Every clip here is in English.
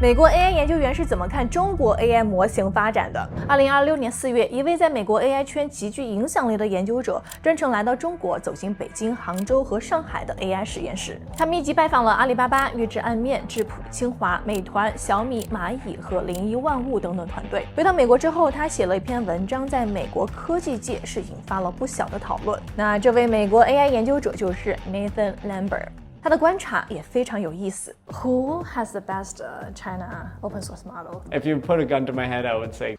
美国 AI 研究员是怎么看中国 AI 模型发展的？2026年4月，一位在美国 AI 圈极具影响力的研究者专程来到中国，走进北京、杭州和上海的 AI 实验室。他密集拜访了阿里巴巴、月之暗面、智谱、清华、美团、小米、蚂蚁和零一万物等等团队。回到美国之后，他写了一篇文章，在美国科技界是引发了不小的讨论。那这位美国 AI 研究者就是 Nathan Lambert。他的观察也非常有意思。Who has the best China open source model? If you put a gun to my head, I would say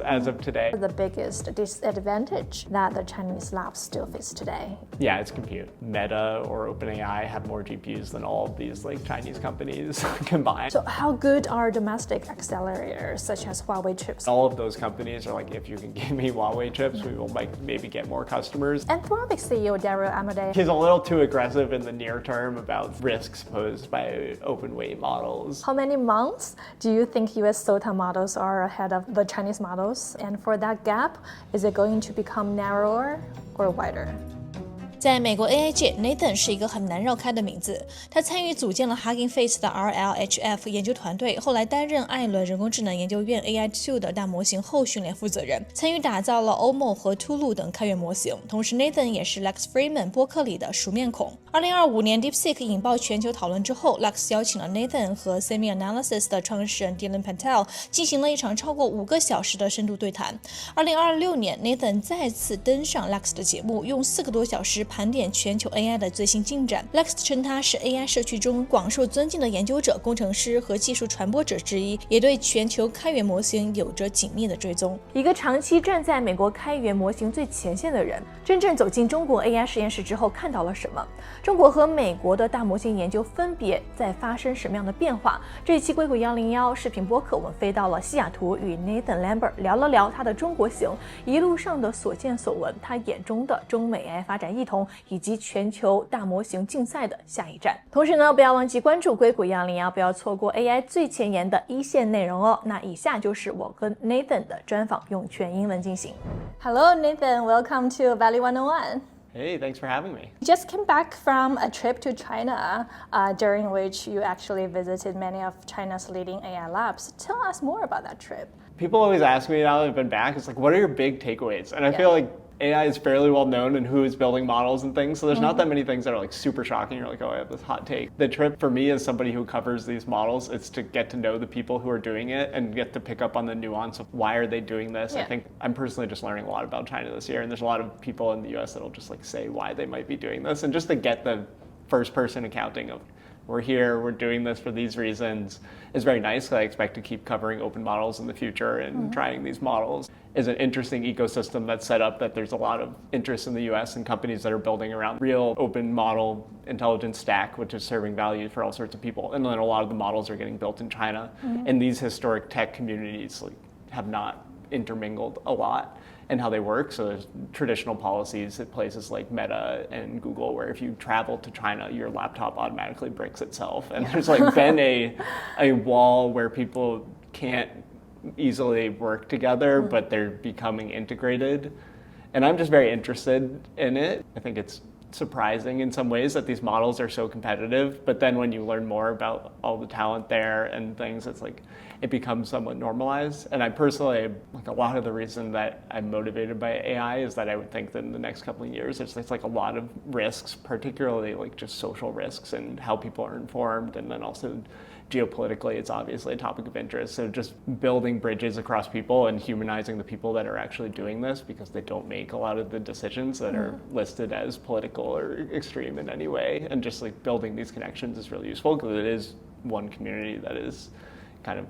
as of today. The biggest disadvantage that the Chinese labs still face today? Yeah, it's compute. Meta or OpenAI have more GPUs than all of these Chinese companies combined. So how good are domestic accelerators such as Huawei chips? All of those companies are like, if you can give me Huawei chips, we will maybe get more customers. Anthropic CEO Daryl Amodei. He's a little too aggressive in the near term about risks posed by open weight models. How many months do you think US SOTA models are ahead of the Chinese models? And for that gap, is it going to become narrower or wider? 在美国 AI 界 ，Nathan 是一个很难绕开的名字。他参与组建了 Hugging Face 的 RLHF 研究团队，后来担任艾伦人工智能研究院 AI2 的大模型后训练负责人，参与打造了 OMO 和 Tulu 等开源模型。同时 ，Nathan 也是 Lex Fridman 播客里的熟面孔。2025年 DeepSeek 引爆全球讨论之后 ，Lex 邀请了 Nathan 和 SemiAnalysis 的创始人 Dylan Patel 进行了一场超过5个小时的深度对谈。2026年 ，Nathan 再次登上 Lex 的节目，用4个多小时盘点全球 AI 的最新进展。Lex 称他是 AI 社区中广受尊敬的研究者、工程师和技术传播者之一，也对全球开源模型有着紧密的追踪。一个长期站在美国开源模型最前线的人，真正走进中国 AI 实验室之后，看到了什么？中国和美国的大模型研究分别在发生什么样的变化？这一期硅谷101视频播客，我们飞到了西雅图，与 Nathan Lambert 聊了聊他的中国行，一路上的所见所闻，他眼中的中美 AI 发展异同，以及全球大模型竞赛的下一站。同时呢，不要忘记关注硅谷101，不要错过 AI 最前沿的一线内容哦。那以下就是我跟 Nathan 的专访，用全英文进行。Hello Nathan, welcome to Valley 101. Hey, thanks for having me. You just came back from a trip to China, during which you actually visited many of China's leading AI labs. Tell us more about that trip. People always ask me now that I've been back, it's like, what are your big takeaways? And I feel like AI is fairly well known and who is building models and things, so there's not that many things that are super shocking. You're like, oh, I have this hot take. The trip for me as somebody who covers these models, it's to get to know the people who are doing it and get to pick up on the nuance of why are they doing this. I think I'm personally just learning a lot about China this year, and there's a lot of people in the US that'll just say why they might be doing this, and just to get the first person accounting of we're here, we're doing this for these reasons is very nice. I expect to keep covering open models in the future and trying these models. Is an interesting ecosystem that's set up that there's a lot of interest in the US and companies that are building around real open model intelligence stack, which is serving value for all sorts of people. And then a lot of the models are getting built in China. And these historic tech communities have not intermingled a lot in how they work. So there's traditional policies at places like Meta and Google where if you travel to China, your laptop automatically bricks itself. And there's been a wall where people can't easily work together, but they're becoming integrated. And I'm just very interested in it. I think it's surprising in some ways that these models are so competitive, but then when you learn more about all the talent there and things, it's it becomes somewhat normalized. And I personally, a lot of the reason that I'm motivated by AI is that I would think that in the next couple of years, it's a lot of risks, particularly just social risks and how people are informed, and then also geopolitically, it's obviously a topic of interest. So just building bridges across people and humanizing the people that are actually doing this, because they don't make a lot of the decisions that are listed as political or extreme in any way. And just building these connections is really useful, because it is one community that is kind of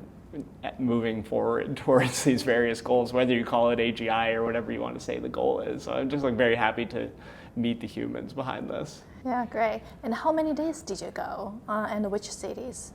moving forward towards these various goals, whether you call it AGI or whatever you want to say the goal is. So I'm just very happy to meet the humans behind this. Yeah, great. And how many days did you go, and which cities?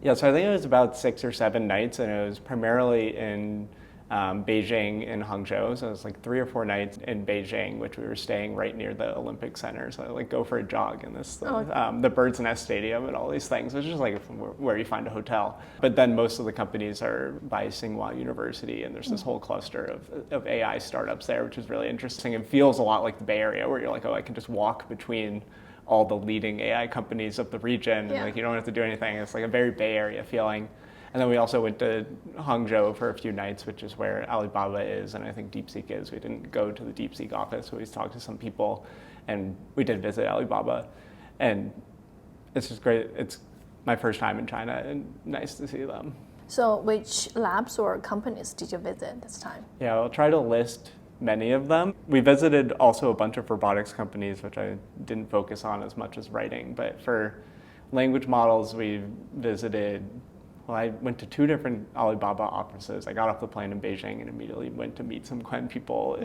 Yeah, so I think it was about 6 or 7 nights, and it was primarily in Beijing and Hangzhou. So it was 3 or 4 nights in Beijing, which we were staying right near the Olympic Center. So I go for a jog in this, the Bird's Nest Stadium and all these things. It's just where you find a hotel. But then most of the companies are by Tsinghua University, and there's this whole cluster of AI startups there, which is really interesting. It feels a lot like the Bay Area, where you're oh, I can just walk between all the leading AI companies of the region. Yeah. And like, you don't have to do anything. It's like a very Bay Area feeling. And then we also went to Hangzhou for a few nights, which is where Alibaba is, and I think DeepSeek is. We didn't go to the DeepSeek office. We talked to some people, and we did visit Alibaba. And it's just great. It's my first time in China, and nice to see them. So which labs or companies did you visit this time? Yeah, I'll try to list many of them. We visited also a bunch of robotics companies, which I didn't focus on as much as writing. But for language models, we visited, well, I went to 2 different Alibaba offices. I got off the plane in Beijing and immediately went to meet some Quen people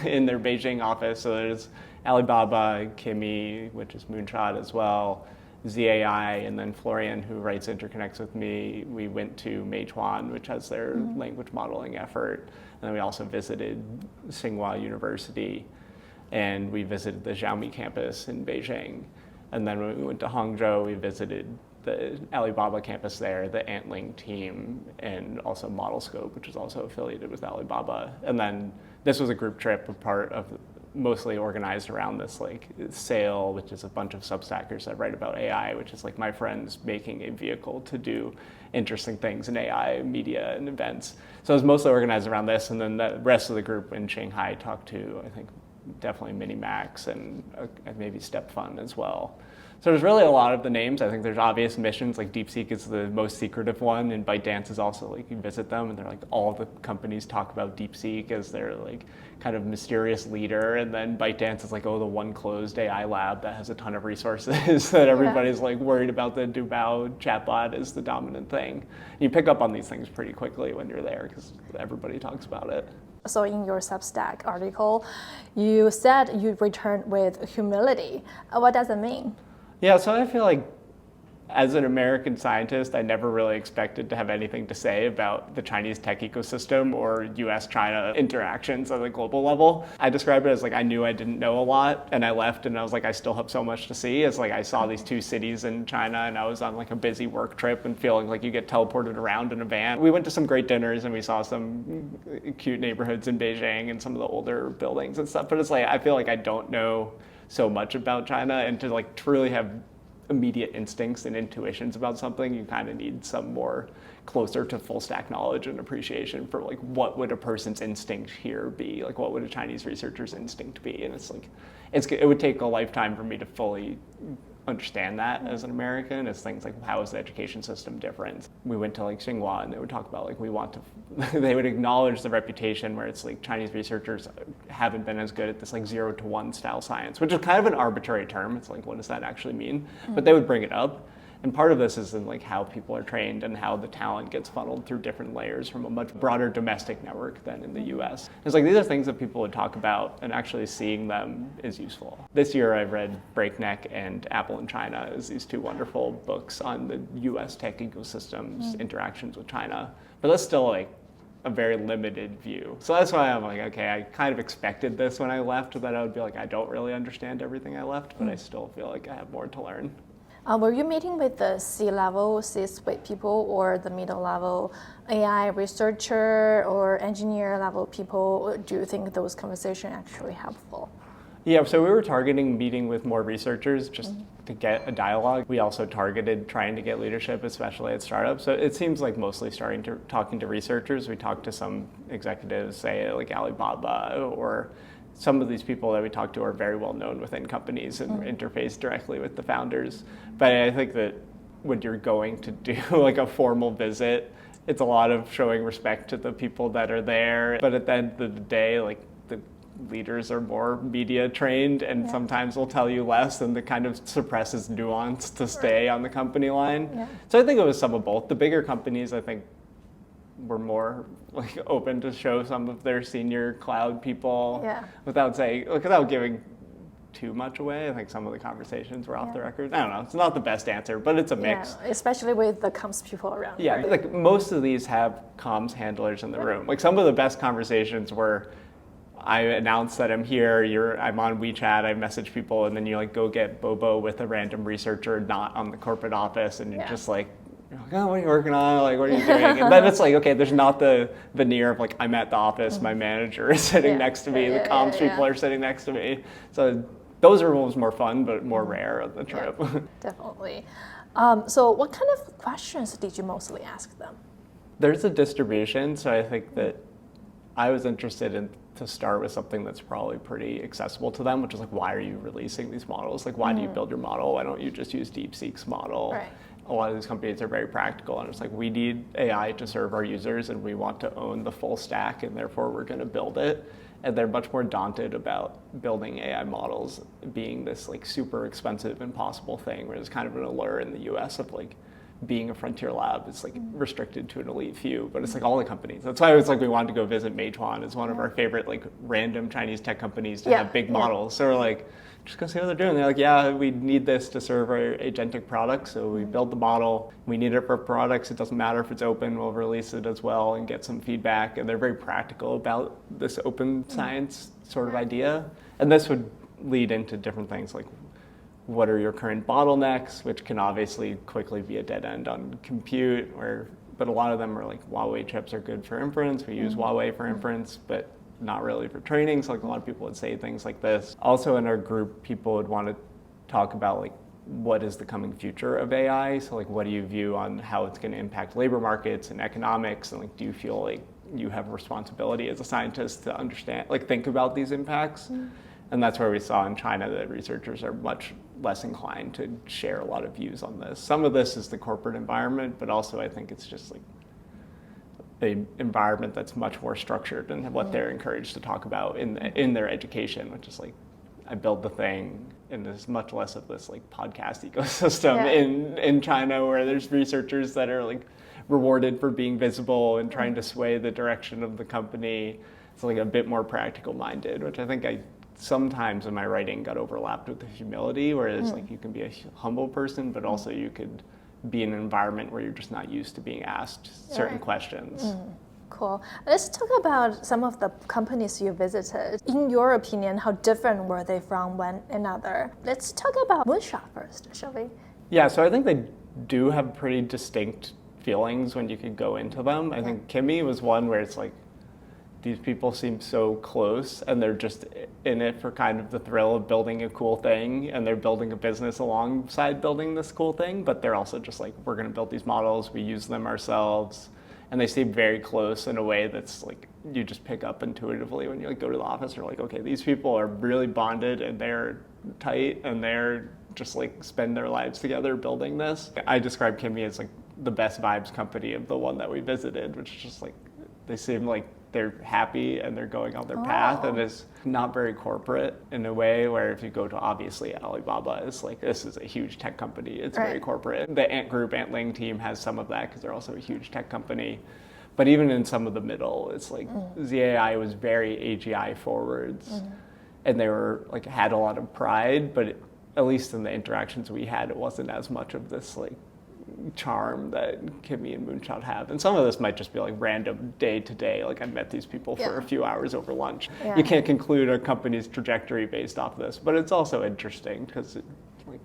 in their Beijing office. So there's Alibaba, Kimi, which is Moonshot as well, ZAI, and then Florian, who writes interconnects with me. We went to Meituan, which has their language modeling effort. And then we also visited Tsinghua University, and we visited the Xiaomi campus in Beijing. And then when we went to Hangzhou, we visited the Alibaba campus there, the Antling team, and also ModelScope, which is also affiliated with Alibaba. And then this was a group trip, a part of mostly organized around this like SAIL, which is a bunch of Substackers that write about AI, which is like my friends making a vehicle to do interesting things in AI, media, and events. So it was mostly organized around this, and then the rest of the group in Shanghai talked to, I think, definitely Minimax and maybe StepFun as well. So there's really a lot of the names. I think there's obvious missions, like DeepSeek is the most secretive one, and ByteDance is also like, you visit them and they're like, all the companies talk about DeepSeek as their like kind of mysterious leader, and then ByteDance is like, oh, the one closed AI lab that has a ton of resources that everybody's like worried about. The Dubao chatbot is the dominant thing. And you pick up on these things pretty quickly when you're there because everybody talks about it. So in your Substack article, you said you returned with humility. What does it mean? Yeah, so I feel like as an American scientist, I never really expected to have anything to say about the Chinese tech ecosystem or US-China interactions at a global level. I describe it as like I knew I didn't know a lot, and I left and I was like, I still have so much to see. It's like I saw these 2 cities in China, and I was on like a busy work trip and feeling like you get teleported around in a van. We went to some great dinners and we saw some cute neighborhoods in Beijing and some of the older buildings and stuff, but it's like I feel like I don't know so much about China, and to like truly have immediate instincts and intuitions about something, you kind of need some more closer to full stack knowledge and appreciation for like what would a person's instinct here be, like what would a Chinese researcher's instinct be, and it's like it would take a lifetime for me to fully understand that as an American. It's things like, how is the education system different? We went to like Tsinghua and they would talk about like they would acknowledge the reputation where it's like Chinese researchers haven't been as good at this like 0 to 1 style science, which is kind of an arbitrary term. It's like, what does that actually mean? But they would bring it up. And part of this is in like how people are trained and how the talent gets funneled through different layers from a much broader domestic network than in the US. It's like these are things that people would talk about, and actually seeing them is useful. This year I've read Breakneck and Apple in China as these 2 wonderful books on the US tech ecosystem's interactions with China. But that's still like a very limited view. So that's why I'm like, okay, I kind of expected this when I left, that I would be like, I don't really understand everything I left, but I still feel like I have more to learn. Were you meeting with the C-level, C-suite people, or the middle-level AI researcher or engineer-level people? Do you think those conversations actually helpful? Yeah, so we were targeting meeting with more researchers just to get a dialogue. We also targeted trying to get leadership, especially at startups. So it seems like mostly talking to researchers. We talked to some executives, say like Alibaba, or some of these people that we talk to are very well known within companies and interface directly with the founders. But I think that when you're going to do like a formal visit, it's a lot of showing respect to the people that are there. But at the end of the day, like the leaders are more media trained and sometimes will tell you less, and it kind of suppresses nuance to stay on the company line. Yeah. So I think it was some of both. The bigger companies, I think, were more like open to show some of their senior cloud people without giving too much away. I think some of the conversations were off the record. I don't know. It's not the best answer, but it's a mix. Yeah, especially with the comms people around. Yeah, right? like most of these have comms handlers in the room. Like some of the best conversations were, I announce that I'm here, I'm on WeChat, I message people, and then you like go get Bobo with a random researcher not on the corporate office, and you're just like, oh, what are you working on? Like, what are you doing? And then it's like, okay, there's not the veneer of like, I'm at the office, my manager is sitting next to me, the comms people are sitting next to me. So those are always more fun, but more rare on the trip. Yeah, definitely. So what kind of questions did you mostly ask them? There's a distribution, so I think that I was interested in to start with something that's probably pretty accessible to them, which is like, why are you releasing these models? Like, why do you build your model? Why don't you just use DeepSeek's model? Right. A lot of these companies are very practical, and it's like, we need AI to serve our users, and we want to own the full stack, and therefore we're going to build it. And they're much more daunted about building AI models being this like super expensive, impossible thing, where there's kind of an allure in the US of like being a frontier lab is like restricted to an elite few, but it's like all the companies. That's why it was like we wanted to go visit Meituan. It's one of our favorite like random Chinese tech companies to have big models. So we're like, just go see what they're doing. They're like, yeah, we need this to serve our agentic products. So we build the model. We need it for products. It doesn't matter if it's open. We'll release it as well and get some feedback. And they're very practical about this open science sort of idea. And this would lead into different things like, what are your current bottlenecks, which can obviously quickly be a dead end on compute, but a lot of them are like, Huawei chips are good for inference. We use Huawei for inference, but not really for training. So like a lot of people would say things like this. Also in our group, people would want to talk about like, what is the coming future of AI? So like, what do you view on how it's going to impact labor markets and economics? And like, do you feel like you have a responsibility as a scientist to understand, like think about these impacts? And that's where we saw in China that researchers are much less inclined to share a lot of views on this. Some of this is the corporate environment, but also I think it's just like the environment that's much more structured and what they're encouraged to talk about in their education, which is like, I build the thing, and there's much less of this like podcast ecosystem in China where there's researchers that are like rewarded for being visible and trying to sway the direction of the company. It's like a bit more practical minded, which I think I sometimes in my writing got overlapped with the humility, whereas like you can be a humble person, but also you could be in an environment where you're just not used to being asked certain questions. Cool. Let's talk about some of the companies you visited. In your opinion, how different were they from one another? Let's talk about Moonshot first, shall we? Yeah, so I think they do have pretty distinct feelings when you could go into them. I think Kimi was one where it's like, these people seem so close and they're just in it for kind of the thrill of building a cool thing, and they're building a business alongside building this cool thing, but they're also just like, we're going to build these models, we use them ourselves, and they seem very close in a way that's like, you just pick up intuitively when you like go to the office. You're like, okay, these people are really bonded and they're tight and they're just like spend their lives together building this. I describe Kimi as like the best vibes company of the one that we visited, which is just like, they seem like they're happy and they're going on their path, and it's not very corporate in a way where if you go to obviously Alibaba, it's like, this is a huge tech company, it's very corporate. The Ant Group, Ant Ling team has some of that because they're also a huge tech company. But even in some of the middle, it's like ZAI was very AGI forwards, and they were like had a lot of pride, but at least in the interactions we had, it wasn't as much of this like charm that Kimi and Moonshot have. And some of this might just be like random day to day, like I met these people for a few hours over lunch. You can't conclude a company's trajectory based off this, but it's also interesting because like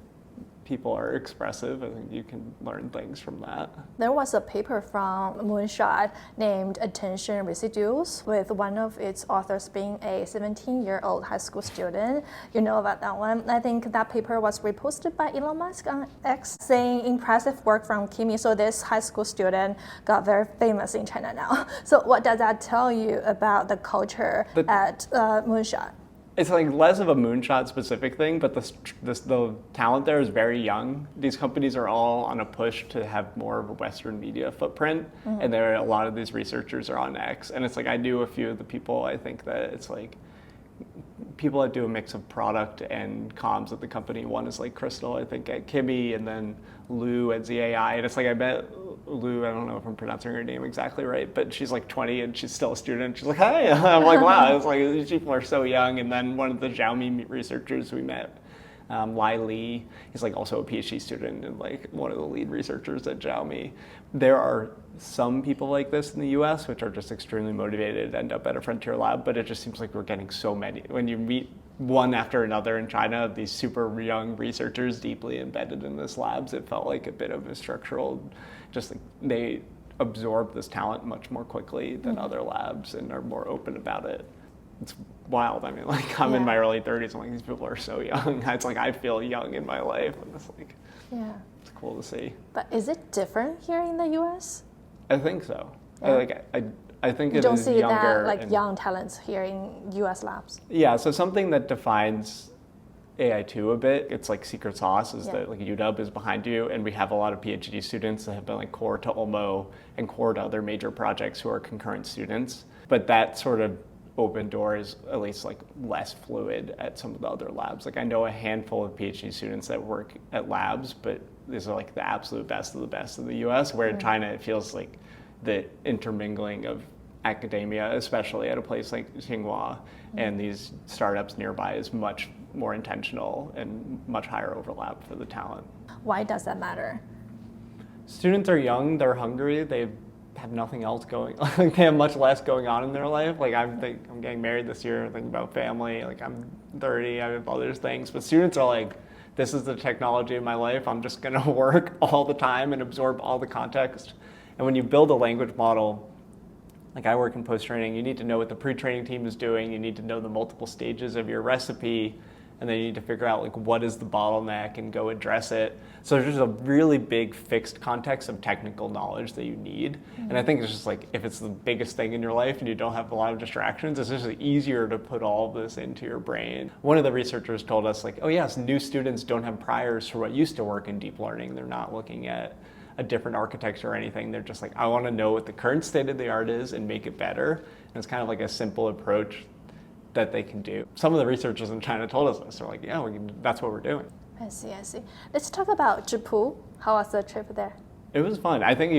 people are expressive. I think you can learn things from that. There was a paper from Moonshot named Attention Residuals, with one of its authors being a 17-year-old high school student. You know about that one. I think that paper was reposted by Elon Musk on X, saying impressive work from Kimi. So this high school student got very famous in China now. So what does that tell you about the culture at Moonshot? It's like less of a Moonshot specific thing, but the talent there is very young. These companies are all on a push to have more of a Western media footprint, and a lot of these researchers are on X. And it's like, I knew a few of the people. I think that it's like people that do a mix of product and comms at the company. One is like Crystal, I think, at Kimi, and then Lou at ZAI. And it's like, I met Lou, I don't know if I'm pronouncing her name exactly right, but she's like 20 and she's still a student. She's like, hey, I'm like, wow, it's like, these people are so young. And then one of the Xiaomi researchers we met, Lai Li, he's like also a PhD student and like one of the lead researchers at Xiaomi. There are some people like this in the US, which are just extremely motivated to end up at a frontier lab, but it just seems like we're getting so many. When you meet one after another in China, these super young researchers deeply embedded in this labs, it felt like a bit of a structural, just like they absorb this talent much more quickly than other labs and are more open about it. it's wild. I mean, like I'm in my early 30s. I'm like, these people are so young. It's like I feel young in my life, and it's like, it's cool to see. But is it different here in the U.S.? I think so. I think it is younger. You don't see that like young talents here in U.S. labs. Yeah, so something that defines AI2 a bit, it's like secret sauce, is that like UW is behind you, and we have a lot of PhD students that have been like core to OMO and core to other major projects who are concurrent students. But that sort of open door is at least like less fluid at some of the other labs. Like I know a handful of PhD students that work at labs, but these are like the absolute best of the best in the US, where in China it feels like the intermingling of academia, especially at a place like Tsinghua, and these startups nearby is much more intentional and much higher overlap for the talent. Why does that matter? Students are young, they're hungry, they have nothing else going on. Like they have much less going on in their life. Like I'm getting married this year, thinking about family. Like I'm 30, I have other things. But students are like, this is the technology of my life. I'm just gonna work all the time and absorb all the context. And when you build a language model, like I work in post-training, you need to know what the pre-training team is doing. You need to know the multiple stages of your recipe. And then you need to figure out like what is the bottleneck and go address it. So there's just a really big fixed context of technical knowledge that you need. And I think it's just like, if it's the biggest thing in your life and you don't have a lot of distractions, it's just easier to put all of this into your brain. One of the researchers told us like, oh yes, new students don't have priors for what used to work in deep learning. They're not looking at a different architecture or anything. They're just like, I want to know what the current state of the art is and make it better. And it's kind of like a simple approach that they can do. Some of the researchers in China told us this. They're like, yeah, that's what we're doing. I see. Let's talk about Zhipu. How was the trip there? It was fun. I think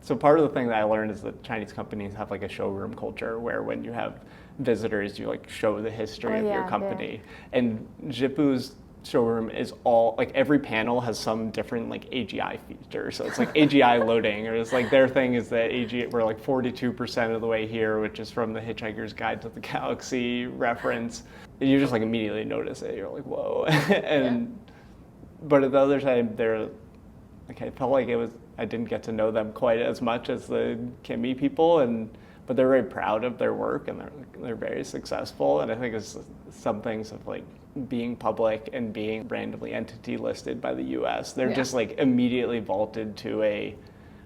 so part of the thing that I learned is that Chinese companies have like a showroom culture where when you have visitors, you like show the history of your company. Yeah. And Zhipu's showroom is all like every panel has some different like AGI feature. So it's like AGI loading, or it's like their thing is that we're like 42% of the way here, which is from the Hitchhiker's Guide to the Galaxy reference. And you just like immediately notice it. You're like, whoa. But at the other side, I felt like I didn't get to know them quite as much as the Kimi people, but they're very proud of their work and they're very successful. And I think it's some things of like being public and being randomly entity listed by the US. They're just like immediately vaulted to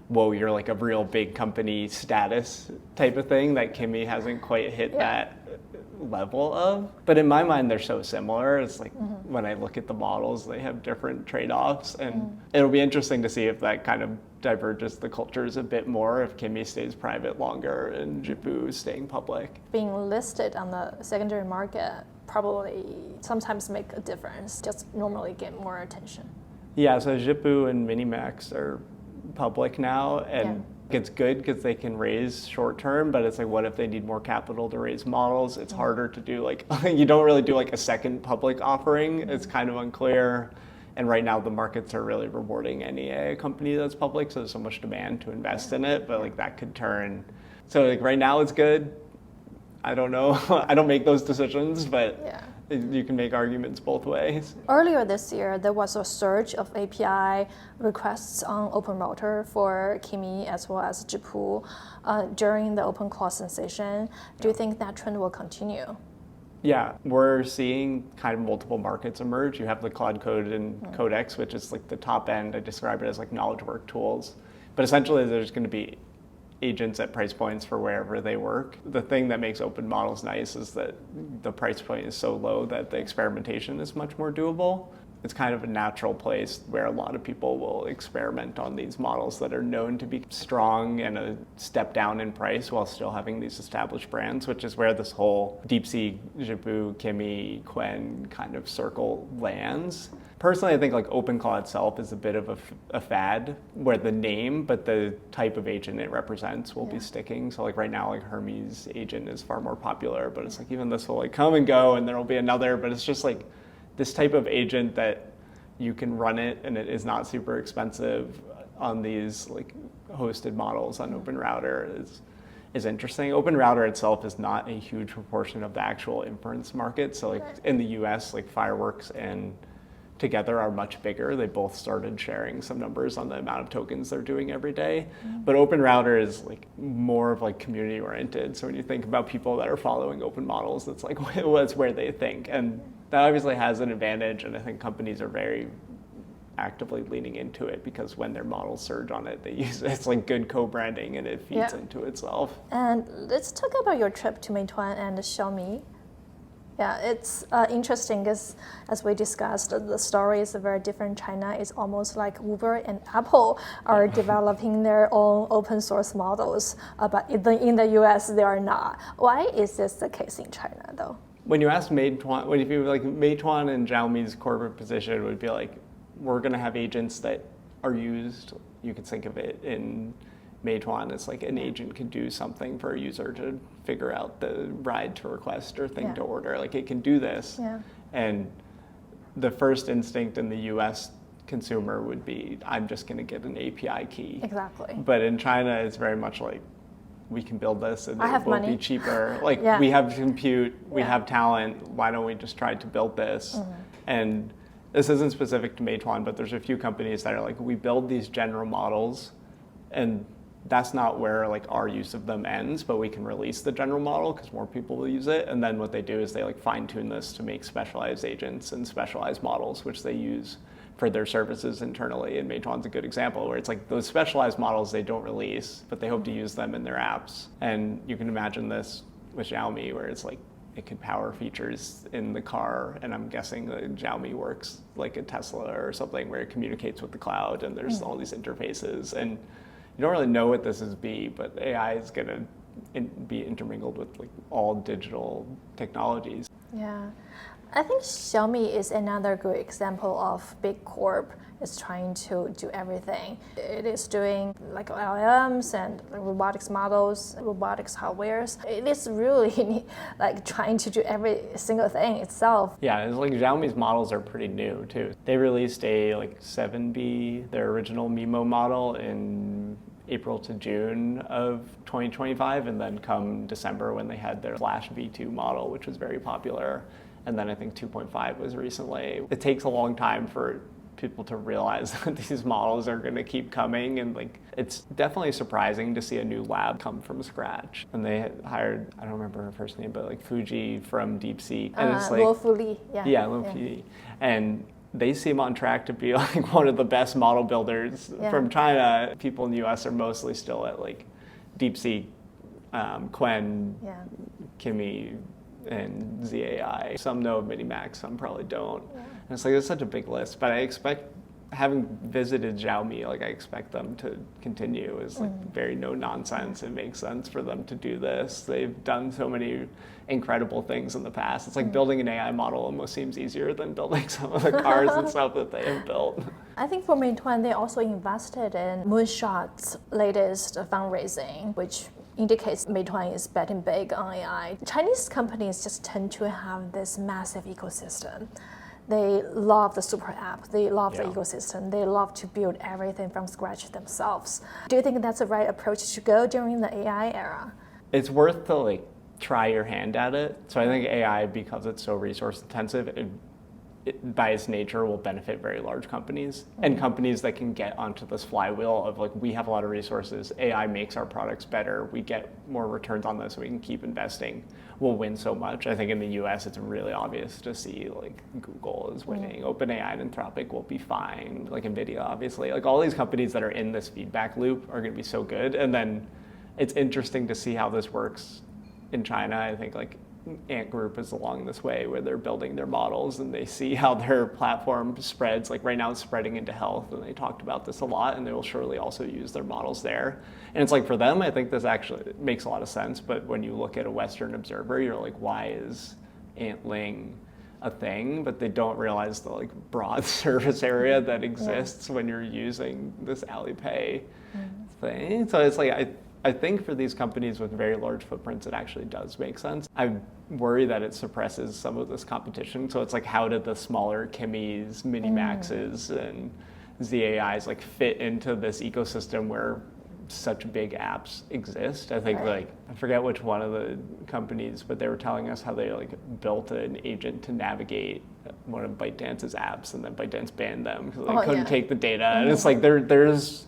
whoa, you're like a real big company status type of thing that Kimi hasn't quite hit that level of. But in my mind, they're so similar. It's like when I look at the models, they have different trade-offs, and it'll be interesting to see if that kind of diverges the cultures a bit more, if Kimi stays private longer and Zhipu is staying public. Being listed on the secondary market probably sometimes make a difference, just normally get more attention. Yeah, so Zhipu and Minimax are public now, and it's good because they can raise short term, but it's like, what if they need more capital to raise models? It's harder to do, like, you don't really do like a second public offering. It's kind of unclear. And right now the markets are really rewarding any AI company that's public, so there's so much demand to invest in it, but like that could turn. So like right now it's good. I don't know. I don't make those decisions, but you can make arguments both ways. Earlier this year, there was a surge of API requests on OpenRouter for Kimi as well as Zhipu during the OpenClaw sensation. Do you think that trend will continue? Yeah, we're seeing kind of multiple markets emerge. You have the Cloud Code and Codex, which is like the top end. I describe it as like knowledge work tools. But essentially there's going to be agents at price points for wherever they work. The thing that makes open models nice is that the price point is so low that the experimentation is much more doable. It's kind of a natural place where a lot of people will experiment on these models that are known to be strong and a step down in price while still having these established brands, which is where this whole DeepSeek, Zhipu, Kimi, Quen kind of circle lands. Personally, I think like OpenClaw itself is a bit of a fad, where the name, but the type of agent it represents will be sticking. So like right now, like Hermes agent is far more popular, but it's like even this will like come and go, and there will be another, but it's just like this type of agent that you can run it and it is not super expensive on these like hosted models on OpenRouter is interesting. OpenRouter itself is not a huge proportion of the actual inference market. So like in the US, like Fireworks and together are much bigger. They both started sharing some numbers on the amount of tokens they're doing every day. But Open Router is like more of like community oriented. So when you think about people that are following open models, it's like what's where they think. And that obviously has an advantage, and I think companies are very actively leaning into it because when their models surge on it, they use it. It's like good co-branding and it feeds into itself. And let's talk about your trip to Meituan and Xiaomi. Yeah, it's interesting because as we discussed, the story is very different. China is almost like Uber and Apple are developing their own open source models, but in the US, they are not. Why is this the case in China though? When you ask Meituan, if you like Meituan and Xiaomi's corporate position would be like, we're going to have agents that are used. You could think of it in Meituan, it's like an agent can do something for a user to figure out the ride to request or thing to order. Like it can do this. Yeah. And the first instinct in the US consumer would be, I'm just going to get an API key. Exactly. But in China, it's very much like, we can build this and it will be cheaper. Like we have compute, we have talent, why don't we just try to build this? And this isn't specific to Meituan, but there's a few companies that are like, we build these general models and that's not where like our use of them ends, but we can release the general model because more people will use it. And then what they do is they like fine tune this to make specialized agents and specialized models, which they use for their services internally. And Meituan's a good example where it's like those specialized models they don't release, but they hope to use them in their apps. And you can imagine this with Xiaomi where it's like, it can power features in the car, and I'm guessing that Xiaomi works like a Tesla or something where it communicates with the cloud and there's all these interfaces. And you don't really know what this is but AI is going to be intermingled with like all digital technologies. Yeah, I think Xiaomi is another good example of big corp is trying to do everything. It is doing like LLMs and robotics models, robotics hardwares. It is really like trying to do every single thing itself. Yeah, it's like Xiaomi's models are pretty new too. They released a like 7B, their original MIMO model in April to June of 2025, and then come December when they had their Flash V2 model, which was very popular. And then I think 2.5 was recently. It takes a long time for people to realize that these models are going to keep coming, and like it's definitely surprising to see a new lab come from scratch. And they hired, I don't remember her first name, but like Fuji from DeepSeek, and it's like Lo Fuli, Lo Fuli, and they seem on track to be like one of the best model builders from China. People in the US are mostly still at like DeepSeek, Quen, Kimi, and ZAI. Some know of Minimax, some probably don't. And it's like, it's such a big list, but I expect, having visited Xiaomi, like I expect them to continue. It's like very no nonsense. It makes sense for them to do this. They've done so many incredible things in the past. It's like building an AI model almost seems easier than building some of the cars and stuff that they have built. I think for Meituan, they also invested in Moonshot's latest fundraising, which indicates Meituan is betting big on AI. Chinese companies just tend to have this massive ecosystem. They love the super app. They love the ecosystem. They love to build everything from scratch themselves. Do you think that's the right approach to go during the AI era? It's worth to like try your hand at it. So I think AI, because it's so resource intensive, it by its nature will benefit very large companies and companies that can get onto this flywheel of like, we have a lot of resources, AI makes our products better, we get more returns on this, so we can keep investing, we'll win so much. I think in the US it's really obvious to see like Google is winning, OpenAI and Anthropic will be fine, like NVIDIA obviously, like all these companies that are in this feedback loop are going to be so good. And then it's interesting to see how this works in China. I think like Ant Group is along this way where they're building their models and they see how their platform spreads. Like right now it's spreading into health, and they talked about this a lot, and they will surely also use their models there. And it's like for them, I think this actually makes a lot of sense. But when you look at a Western observer, you're like, why is Antling a thing? But they don't realize the like broad service area that exists when you're using this Alipay thing. So it's like, I think for these companies with very large footprints, it actually does make sense. I worry that it suppresses some of this competition. So it's like, how did the smaller Kimis, Minimaxes, and ZAIs like fit into this ecosystem where such big apps exist? I think like, I forget which one of the companies, but they were telling us how they like built an agent to navigate one of ByteDance's apps, and then ByteDance banned them because they couldn't take the data. And it's like there's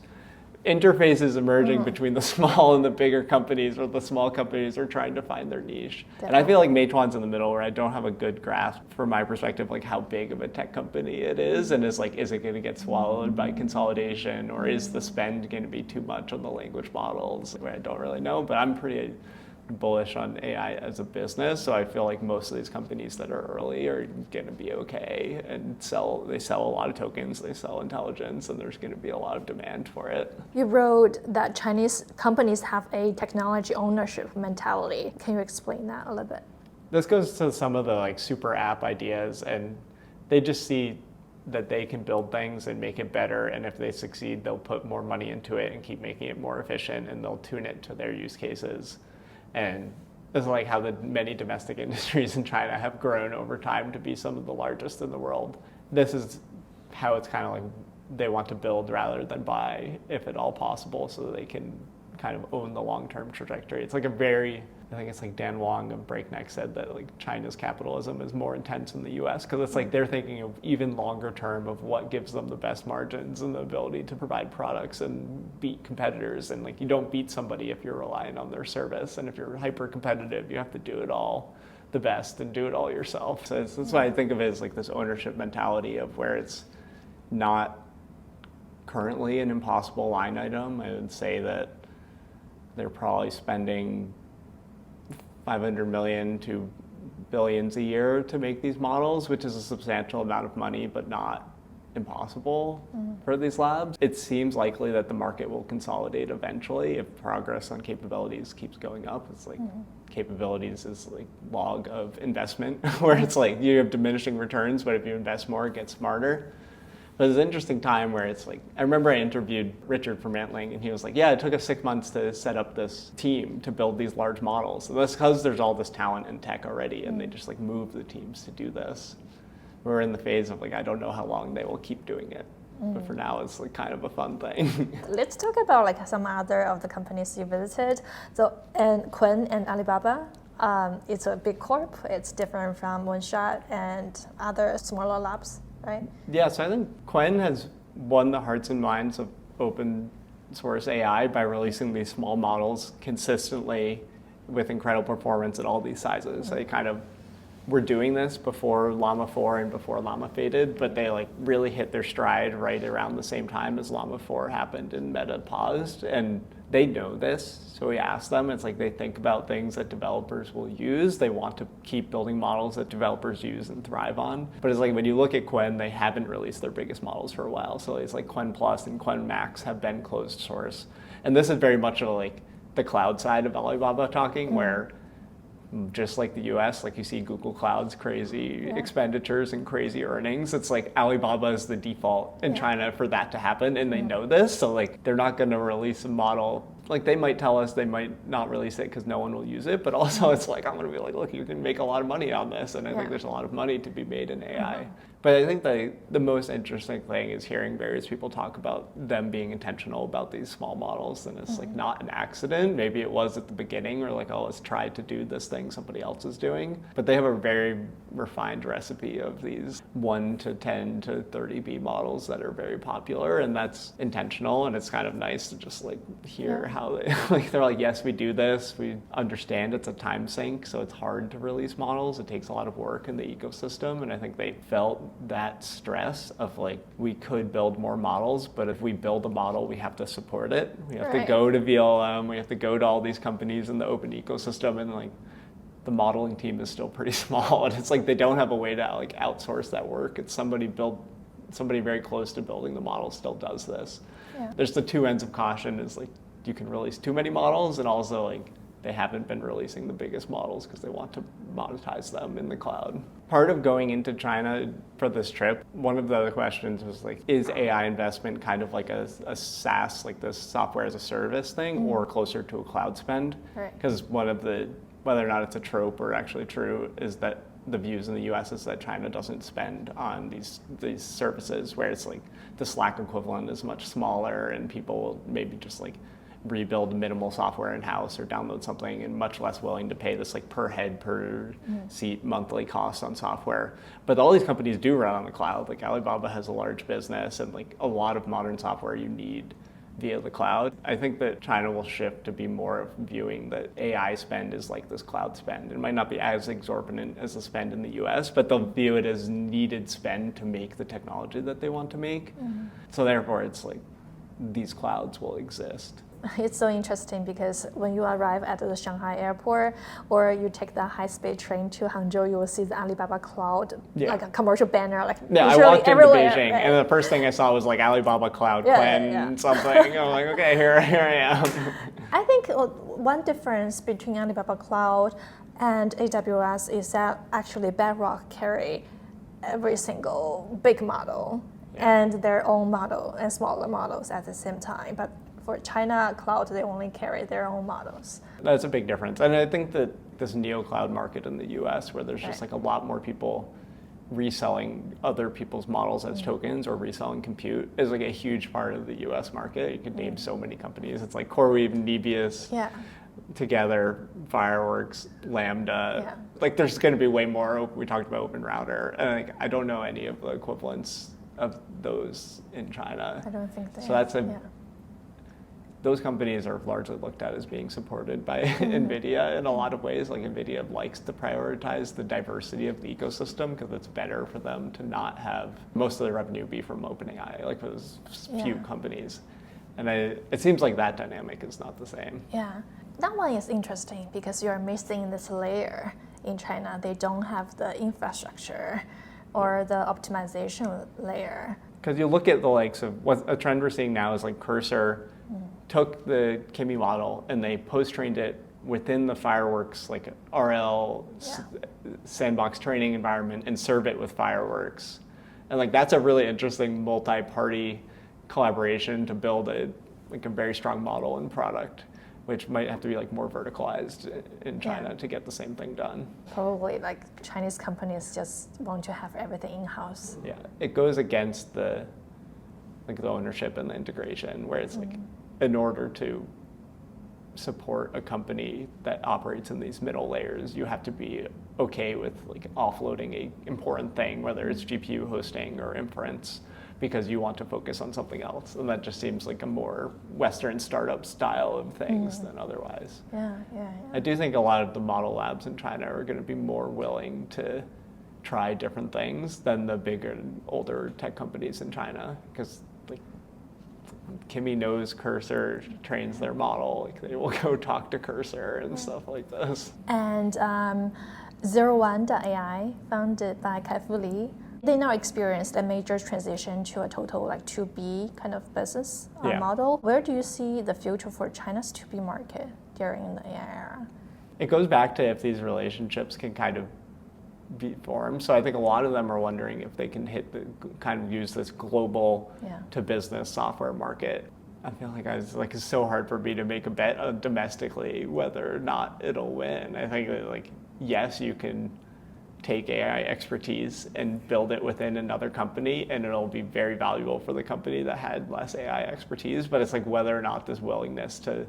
interfaces emerging between the small and the bigger companies, where the small companies are trying to find their niche. Definitely. And I feel like Meituan's in the middle, where I don't have a good grasp from my perspective, like how big of a tech company it is, and is it going to get swallowed by consolidation, or is the spend going to be too much on the language models? I don't really know, but I'm pretty bullish on AI as a business, so I feel like most of these companies that are early are going to be okay and they sell a lot of tokens, they sell intelligence, and there's going to be a lot of demand for it. You wrote that Chinese companies have a technology ownership mentality. Can you explain that a little bit? This goes to some of the like super app ideas, and they just see that they can build things and make it better, and if they succeed, they'll put more money into it and keep making it more efficient, and they'll tune it to their use cases. And this is like how the many domestic industries in China have grown over time to be some of the largest in the world. This is how it's kind of like they want to build rather than buy, if at all possible, so that they can kind of own the long-term trajectory. It's like I think it's like Dan Wong of Breakneck said that like China's capitalism is more intense in the US, because it's like they're thinking of even longer term of what gives them the best margins and the ability to provide products and beat competitors. And like you don't beat somebody if you're relying on their service, and if you're hyper competitive, you have to do it all the best and do it all yourself. So that's why I think of it as like this ownership mentality of where it's not currently an impossible line item. I would say that they're probably spending 500 million to billions a year to make these models, which is a substantial amount of money, but not impossible for these labs. It seems likely that the market will consolidate eventually if progress on capabilities keeps going up. It's like capabilities is like log of investment, where it's like you have diminishing returns, but if you invest more, it gets smarter. But it's an interesting time where it's like, I remember I interviewed Richard from Antling, and he was like, yeah, it took us 6 months to set up this team to build these large models. So that's because there's all this talent in tech already, and they just like move the teams to do this. We're in the phase of like, I don't know how long they will keep doing it. But for now, it's like kind of a fun thing. Let's talk about like some other of the companies you visited. So, and Quinn and Alibaba, it's a big corp. It's different from Moonshot and other smaller labs, right? Yeah, so I think Quinn has won the hearts and minds of open source AI by releasing these small models consistently with incredible performance at all these sizes. They kind of were doing this before Llama 4 and before Llama faded, but they like really hit their stride right around the same time as Llama 4 happened and Meta paused. And they know this, so we asked them. It's like they think about things that developers will use. They want to keep building models that developers use and thrive on. But it's like when you look at Quinn, they haven't released their biggest models for a while. So it's like Quinn Plus and Quinn Max have been closed source. And this is very much like the cloud side of Alibaba talking, where just like the US, like you see Google Cloud's crazy expenditures and crazy earnings. It's like Alibaba is the default in China for that to happen, and they know this. So like they're not going to release a model. Like they might tell us they might not release it because no one will use it, but also it's like I'm going to be like, look, you can make a lot of money on this, and I think there's a lot of money to be made in AI. But I think the most interesting thing is hearing various people talk about them being intentional about these small models, and it's like not an accident. Maybe it was at the beginning, or like, oh, let's try to do this thing somebody else is doing. But they have a very refined recipe of these 1 to 10 to 30B models that are very popular, and that's intentional. And it's kind of nice to just like hear how they like they're like, yes, we do this. We understand it's a time sink, so it's hard to release models. It takes a lot of work in the ecosystem, and I think they felt that stress of like, we could build more models, but if we build a model, we have to support it. We have to go to VLM, we have to go to all these companies in the open ecosystem, and like the modeling team is still pretty small, and it's like they don't have a way to like outsource that work. It's somebody very close to building the model still does this. There's the two ends of caution, is like you can release too many models, and also like they haven't been releasing the biggest models because they want to monetize them in the cloud. Part of going into China for this trip, one of the other questions was like, is AI investment kind of like a SaaS, like this software as a service thing, or closer to a cloud spend? Because one of the, whether or not it's a trope or actually true, is that the views in the US is that China doesn't spend on these services, where it's like the Slack equivalent is much smaller, and people will maybe just like rebuild minimal software in-house or download something, and much less willing to pay this like per head, per seat monthly cost on software. But all these companies do run on the cloud. Like Alibaba has a large business, and like a lot of modern software you need via the cloud. I think that China will shift to be more of viewing that AI spend is like this cloud spend. It might not be as exorbitant as the spend in the US, but they'll view it as needed spend to make the technology that they want to make. So therefore it's like these clouds will exist. It's so interesting because when you arrive at the Shanghai airport or you take the high-speed train to Hangzhou, you will see the Alibaba Cloud, like a commercial banner, like I walked into everywhere, Beijing, right? and the first thing I saw was like Alibaba Cloud something. I'm like, okay, here I am. I think one difference between Alibaba Cloud and AWS is that actually Bedrock carry every single big model and their own model and smaller models at the same time. But for China Cloud, they only carry their own models. That's a big difference. And I think that this neo-cloud market in the US, where there's just like a lot more people reselling other people's models as tokens or reselling compute, is like a huge part of the US market. You could name so many companies. It's like CoreWeave, Nebius, Together, Fireworks, Lambda. Like there's going to be way more. We talked about Open Router. And like, I don't know any of the equivalents of those in China. I don't think they So that's those companies are largely looked at as being supported by NVIDIA in a lot of ways. Like NVIDIA likes to prioritize the diversity of the ecosystem because it's better for them to not have most of their revenue be from OpenAI, like those few companies. And it seems like that dynamic is not the same. Yeah, that one is interesting because you're missing this layer in China. They don't have the infrastructure or the optimization layer. Because you look at the likes of what a trend we're seeing now is like Cursor took the Kimi model and they post-trained it within the Fireworks like RL sandbox training environment and serve it with Fireworks. And like that's a really interesting multi-party collaboration to build a very strong model and product, which might have to be like more verticalized in China to get the same thing done. Probably like Chinese companies just want to have everything in-house. Yeah, it goes against the ownership and the integration, where it's like in order to support a company that operates in these middle layers, you have to be okay with like offloading a important thing, whether it's GPU hosting or inference, because you want to focus on something else. And that just seems like a more Western startup style of things than otherwise. I do think a lot of the model labs in China are going to be more willing to try different things than the bigger, older tech companies in China, because like Kimi knows Cursor trains their model. Like they will go talk to Cursor and stuff like this. And 01.ai, founded by Kai-Fu Lee, they now experienced a major transition to a total like 2B kind of business model. Where do you see the future for China's 2B market during the AI era? It goes back to if these relationships can kind of be formed. So I think a lot of them are wondering if they can use this global to business software market. I feel like it's so hard for me to make a bet domestically whether or not it'll win. I think that like, yes, you can take AI expertise and build it within another company and it'll be very valuable for the company that had less AI expertise, but it's like whether or not this willingness to,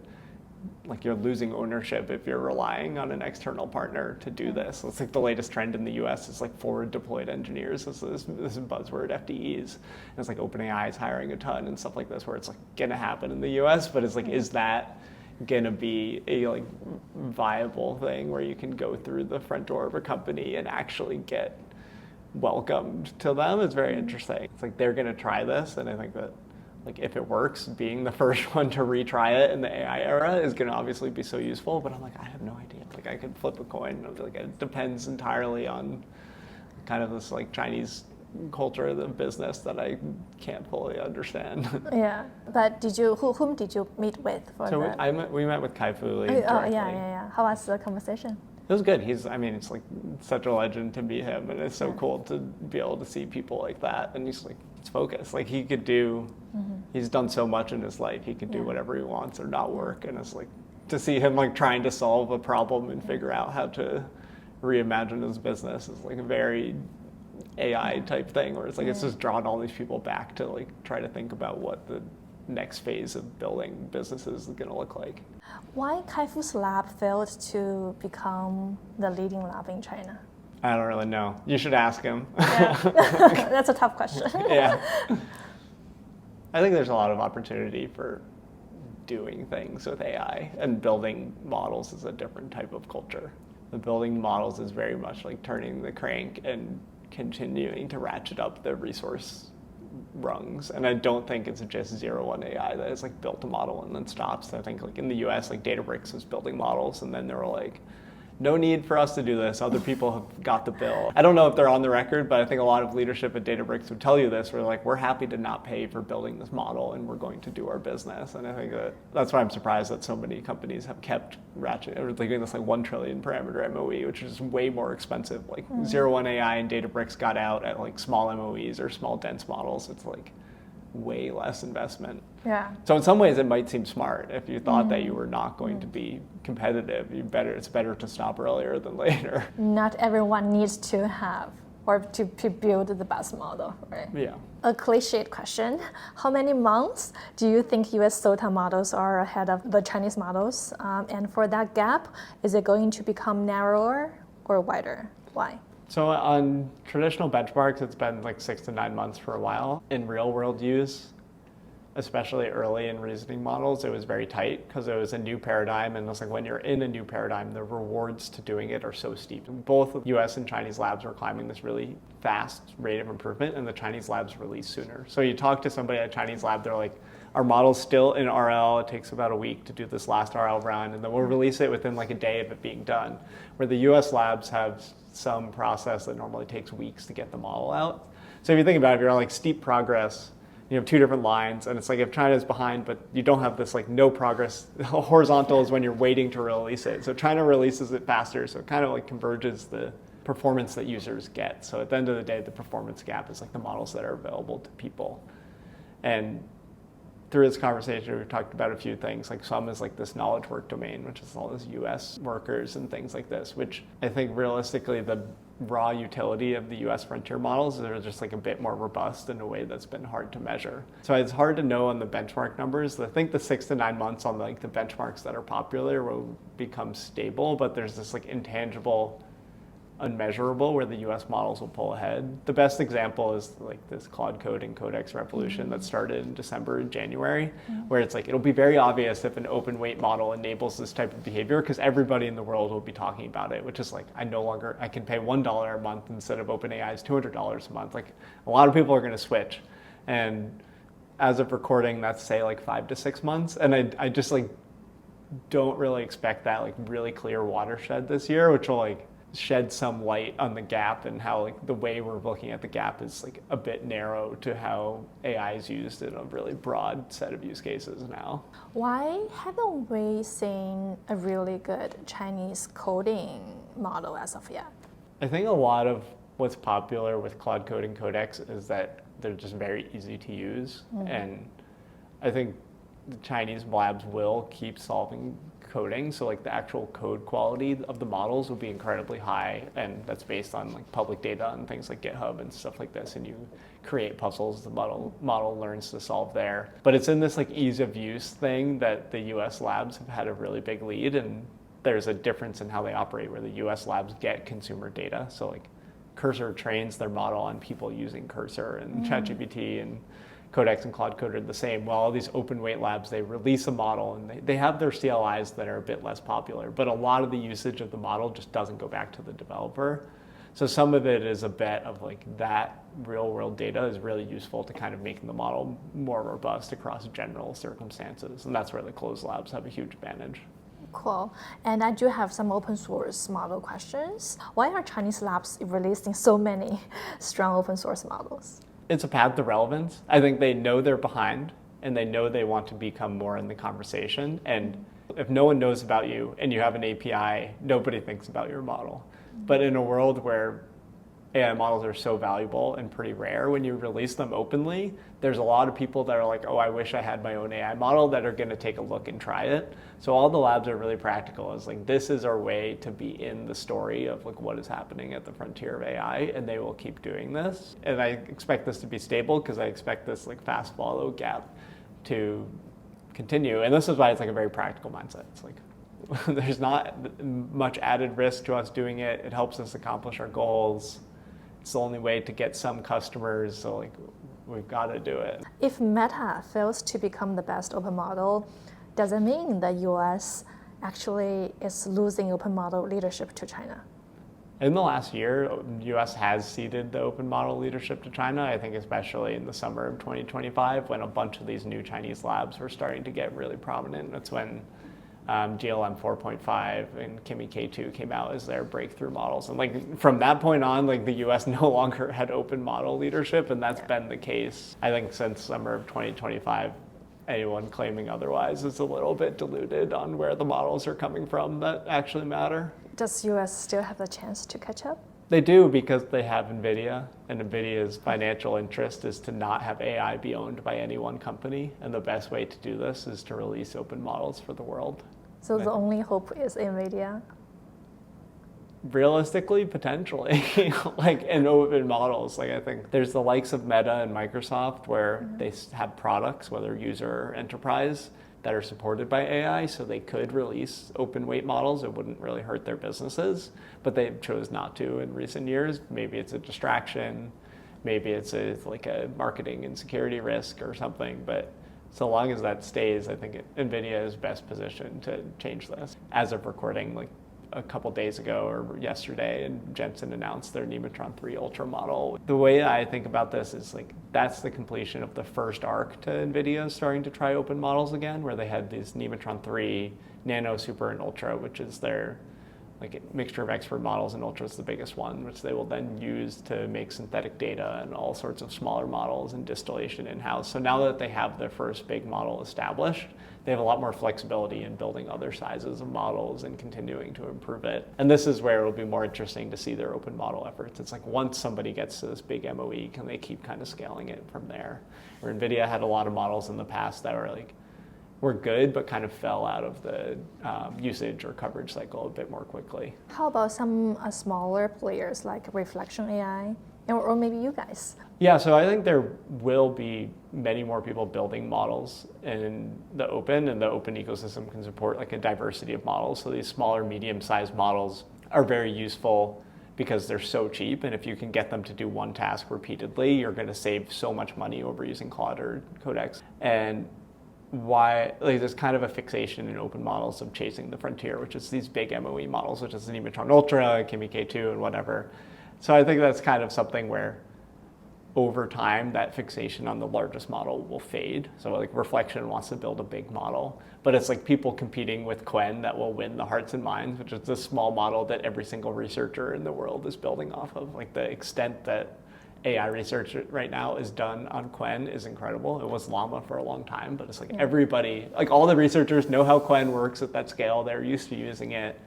like you're losing ownership if you're relying on an external partner to do this. It's like the latest trend in the US is like forward deployed engineers. This is buzzword FDEs. And it's like OpenAI is hiring a ton and stuff like this where it's like gonna happen in the US, but it's like, is that gonna be a like viable thing where you can go through the front door of a company and actually get welcomed to them? It's very interesting. It's like they're gonna try this, and I think that like if it works, being the first one to retry it in the AI era is gonna obviously be so useful, but I'm like, I have no idea. Like I could flip a coin and I'll be like, it depends entirely on kind of this like Chinese culture of the business that I can't fully understand. Yeah, but whom did you meet with for so that? we met with Kai-Fu Lee Oh, directly. yeah. How was the conversation? It was good. It's like such a legend to meet him, and it's so cool to be able to see people like that. And he's like, it's focused. Like he could do, he's done so much in his life. He could do whatever he wants or not work. And it's like to see him like trying to solve a problem and figure out how to reimagine his business is like a very AI type thing where it's like it's just drawn all these people back to like try to think about what the next phase of building businesses is going to look like. Why Kai-Fu's lab failed to become the leading lab in China? I don't really know. You should ask him. Yeah. That's a tough question. Yeah. I think there's a lot of opportunity for doing things with AI, and building models is a different type of culture. The building models is very much like turning the crank and continuing to ratchet up the resource rungs. And I don't think it's just 0-1 AI that is like built a model and then stops. I think like in the US, like Databricks was building models and then they were like, no need for us to do this. Other people have got the bill. I don't know if they're on the record, but I think a lot of leadership at Databricks would tell you this. We're like, we're happy to not pay for building this model and we're going to do our business. And I think that's why I'm surprised that so many companies have kept ratchet or doing this like 1 trillion parameter MOE, which is way more expensive. Like 0-1 AI and Databricks got out at like small MOEs or small dense models. It's like way less investment. Yeah. So in some ways it might seem smart if you thought that you were not going to be competitive. It's better to stop earlier than later. Not everyone needs to have or to build the best model, right? Yeah. A cliched question. How many months do you think US SOTA models are ahead of the Chinese models? And for that gap, is it going to become narrower or wider? Why? So on traditional benchmarks, it's been like 6 to 9 months for a while. In real world use, especially early in reasoning models, it was very tight because it was a new paradigm. And it's like when you're in a new paradigm, the rewards to doing it are so steep. Both US and Chinese labs were climbing this really fast rate of improvement, and the Chinese labs released sooner. So you talk to somebody at a Chinese lab, they're like, our model's still in RL. It takes about a week to do this last RL run, and then we'll release it within like a day of it being done. Where the US labs have some process that normally takes weeks to get the model out. So if you think about it, if you're on like steep progress, you have 2 different lines, and it's like if China's behind, but you don't have this like no progress. Horizontal is when you're waiting to release it. So China releases it faster, so it kind of like converges the performance that users get. So at the end of the day, the performance gap is like the models that are available to people. And through this conversation, we've talked about a few things. Like some is like this knowledge work domain, which is all those US workers and things like this, which I think realistically the raw utility of the US frontier models are just like a bit more robust in a way that's been hard to measure. So it's hard to know on the benchmark numbers. I think the 6 to 9 months on like the benchmarks that are popular will become stable, but there's this like intangible unmeasurable where the US models will pull ahead. The best example is like this Claude Code and Codex revolution that started in December and January, where it's like it'll be very obvious if an open weight model enables this type of behavior because everybody in the world will be talking about it, which is like I can pay $1 a month instead of OpenAI's $200 a month. Like a lot of people are going to switch. And as of recording, that's say like 5 to 6 months. And I just like don't really expect that like really clear watershed this year, which will like shed some light on the gap and how like the way we're looking at the gap is like a bit narrow to how AI is used in a really broad set of use cases now. Why haven't we seen a really good Chinese coding model as of yet? I think a lot of what's popular with Claude Code and Codex is that they're just very easy to use. And I think the Chinese labs will keep solving coding, so like the actual code quality of the models will be incredibly high, and that's based on like public data and things like GitHub and stuff like this, and you create puzzles the model learns to solve there. But it's in this like ease of use thing that the US labs have had a really big lead, and there's a difference in how they operate where the US labs get consumer data. So like Cursor trains their model on people using Cursor, and ChatGPT and Codex and Claude Code are the same. While all these open weight labs, they release a model and they have their CLIs that are a bit less popular, but a lot of the usage of the model just doesn't go back to the developer. So some of it is a bet of like that real world data is really useful to kind of making the model more robust across general circumstances. And that's where the closed labs have a huge advantage. Cool. And I do have some open source model questions. Why are Chinese labs releasing so many strong open source models? It's a path to relevance. I think they know they're behind and they know they want to become more in the conversation. And if no one knows about you and you have an API, nobody thinks about your model. But in a world where AI models are so valuable and pretty rare, when you release them openly, there's a lot of people that are like, oh, I wish I had my own AI model, that are going to take a look and try it. So all the labs are really practical. It's like, this is our way to be in the story of like what is happening at the frontier of AI, and they will keep doing this. And I expect this to be stable because I expect this like fast follow gap to continue. And this is why it's like a very practical mindset. It's like there's not much added risk to us doing it. It helps us accomplish our goals. It's the only way to get some customers. So like we've got to do it. If Meta fails to become the best open model, does it mean the US actually is losing open model leadership to China? In the last year, the US has ceded the open model leadership to China, I think especially in the summer of 2025 when a bunch of these new Chinese labs were starting to get really prominent. That's when GLM 4.5 and Kimi K2 came out as their breakthrough models. And like from that point on, like the US no longer had open model leadership, and that's been the case, I think, since summer of 2025. Anyone claiming otherwise is a little bit diluted on where the models are coming from that actually matter. Does US still have the chance to catch up? They do because they have NVIDIA, and NVIDIA's financial interest is to not have AI be owned by any one company. And the best way to do this is to release open models for the world. So the only hope is NVIDIA? Realistically, potentially, like in open models, like I think there's the likes of Meta and Microsoft where they have products, whether user or enterprise, that are supported by AI, so they could release open weight models. It wouldn't really hurt their businesses, but they chose not to in recent years. Maybe it's a distraction, maybe it's like a marketing and security risk or something, but so long as that stays, I think NVIDIA is best positioned to change this. As of recording, like a couple days ago or yesterday, and Jensen announced their Nematron 3 Ultra model. The way I think about this is like that's the completion of the first arc to NVIDIA starting to try open models again, where they had these Nematron 3, Nano, Super, and Ultra, which is their like a mixture of expert models, and Ultra is the biggest one, which they will then use to make synthetic data and all sorts of smaller models and distillation in-house. So now that they have their first big model established, they have a lot more flexibility in building other sizes of models and continuing to improve it. And this is where it'll be more interesting to see their open model efforts. It's like once somebody gets to this big MOE, can they keep kind of scaling it from there? Where NVIDIA had a lot of models in the past that were good, but kind of fell out of the usage or coverage cycle a bit more quickly. How about some smaller players like Reflection AI, or maybe you guys? Yeah, so I think there will be many more people building models in the open, and the open ecosystem can support like a diversity of models. So these smaller, medium-sized models are very useful because they're so cheap, and if you can get them to do one task repeatedly, you're going to save so much money over using Claude or Codex. And why there's kind of a fixation in open models of chasing the frontier, which is these big MOE models, which is the Nematron Ultra, Kimi K2, and whatever. So I think that's kind of something where over time that fixation on the largest model will fade. So like Reflection wants to build a big model, but it's like people competing with Qwen that will win the hearts and minds, which is this small model that every single researcher in the world is building off of. Like the extent that AI research right now is done on Qwen is incredible. It was Llama for a long time, but it's like everybody, like all the researchers know how Qwen works at that scale. They're used to using it.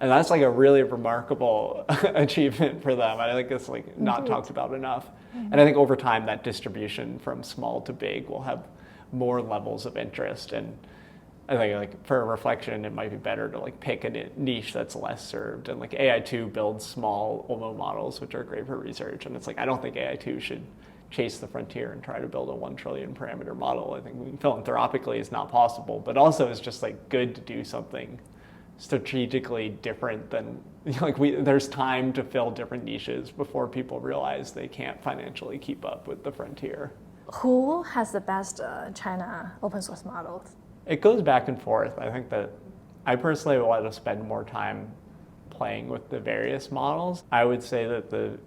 And that's like a really remarkable achievement for them. I think it's like not talked about enough. And I think over time that distribution from small to big will have more levels of interest. And I think like for Reflection, it might be better to like pick a niche that's less served. And like AI2 builds small OMO models, which are great for research. And it's like, I don't think AI2 should chase the frontier and try to build a 1 trillion parameter model. I think philanthropically is not possible, but also it's just like good to do something strategically different than there's time to fill different niches before people realize they can't financially keep up with the frontier. Who has the best China open source models? It goes back and forth. I think that I personally want to spend more time playing with the various models. I would say that the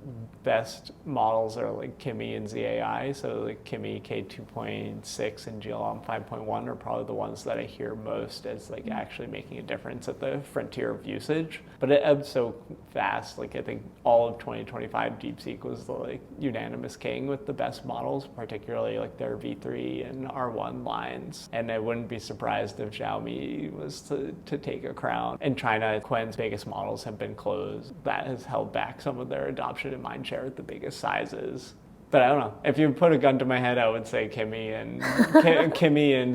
best models are like Kimi and ZAI. So like Kimi K2.6 and GLM 5.1 are probably the ones that I hear most as like actually making a difference at the frontier of usage. But it ebbs so fast. Like I think all of 2025 DeepSeek was the like unanimous king with the best models, particularly like their V3 and R1 lines. And I wouldn't be surprised if Xiaomi was to take a crown. In China, Qwen's biggest models have been closed. That has held back some of their adoption and mindshare at the biggest sizes. But I don't know. If you put a gun to my head, I would say Kimi and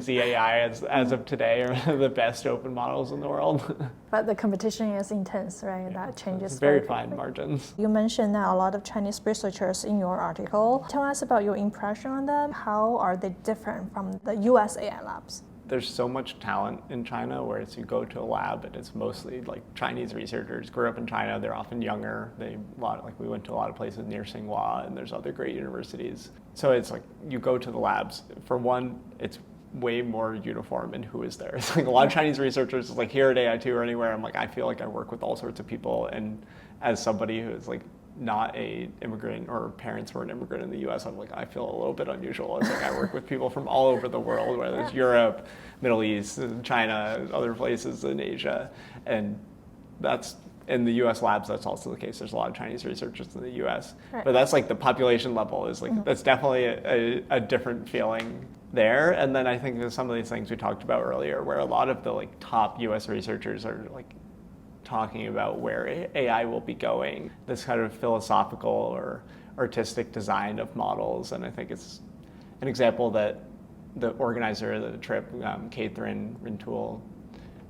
ZAI as of today are the best open models in the world. But the competition is intense, right? Yeah, that changes very fine margins. You mentioned that a lot of Chinese researchers in your article. Tell us about your impression on them. How are they different from the US AI labs? There's so much talent in China, whereas you go to a lab and it's mostly like Chinese researchers grew up in China. They're often younger. We went to a lot of places near Tsinghua, and there's other great universities. So it's like you go to the labs. For one, it's way more uniform in who is there. It's like a lot of Chinese researchers, like here at AI2 or anywhere, I'm like, I feel like I work with all sorts of people. And as somebody who is like not a immigrant or parents were an immigrant in the US, I'm like, I feel a little bit unusual. It's like I work with people from all over the world, whether it's Europe, Middle East, China, other places in Asia. And that's in the US labs, that's also the case. There's a lot of Chinese researchers in the US. Right. But that's like the population level is like, that's definitely a different feeling there. And then I think there's some of these things we talked about earlier where a lot of the like top US researchers are like talking about where AI will be going, this kind of philosophical or artistic design of models. And I think it's an example that the organizer of the trip, Catherine Rintoul,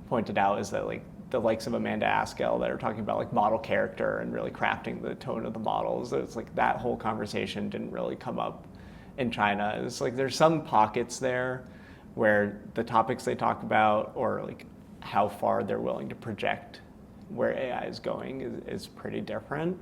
pointed out is that like the likes of Amanda Askell that are talking about like model character and really crafting the tone of the models. It's like that whole conversation didn't really come up in China. It's like there's some pockets there where the topics they talk about or like how far they're willing to project where AI is going is pretty different.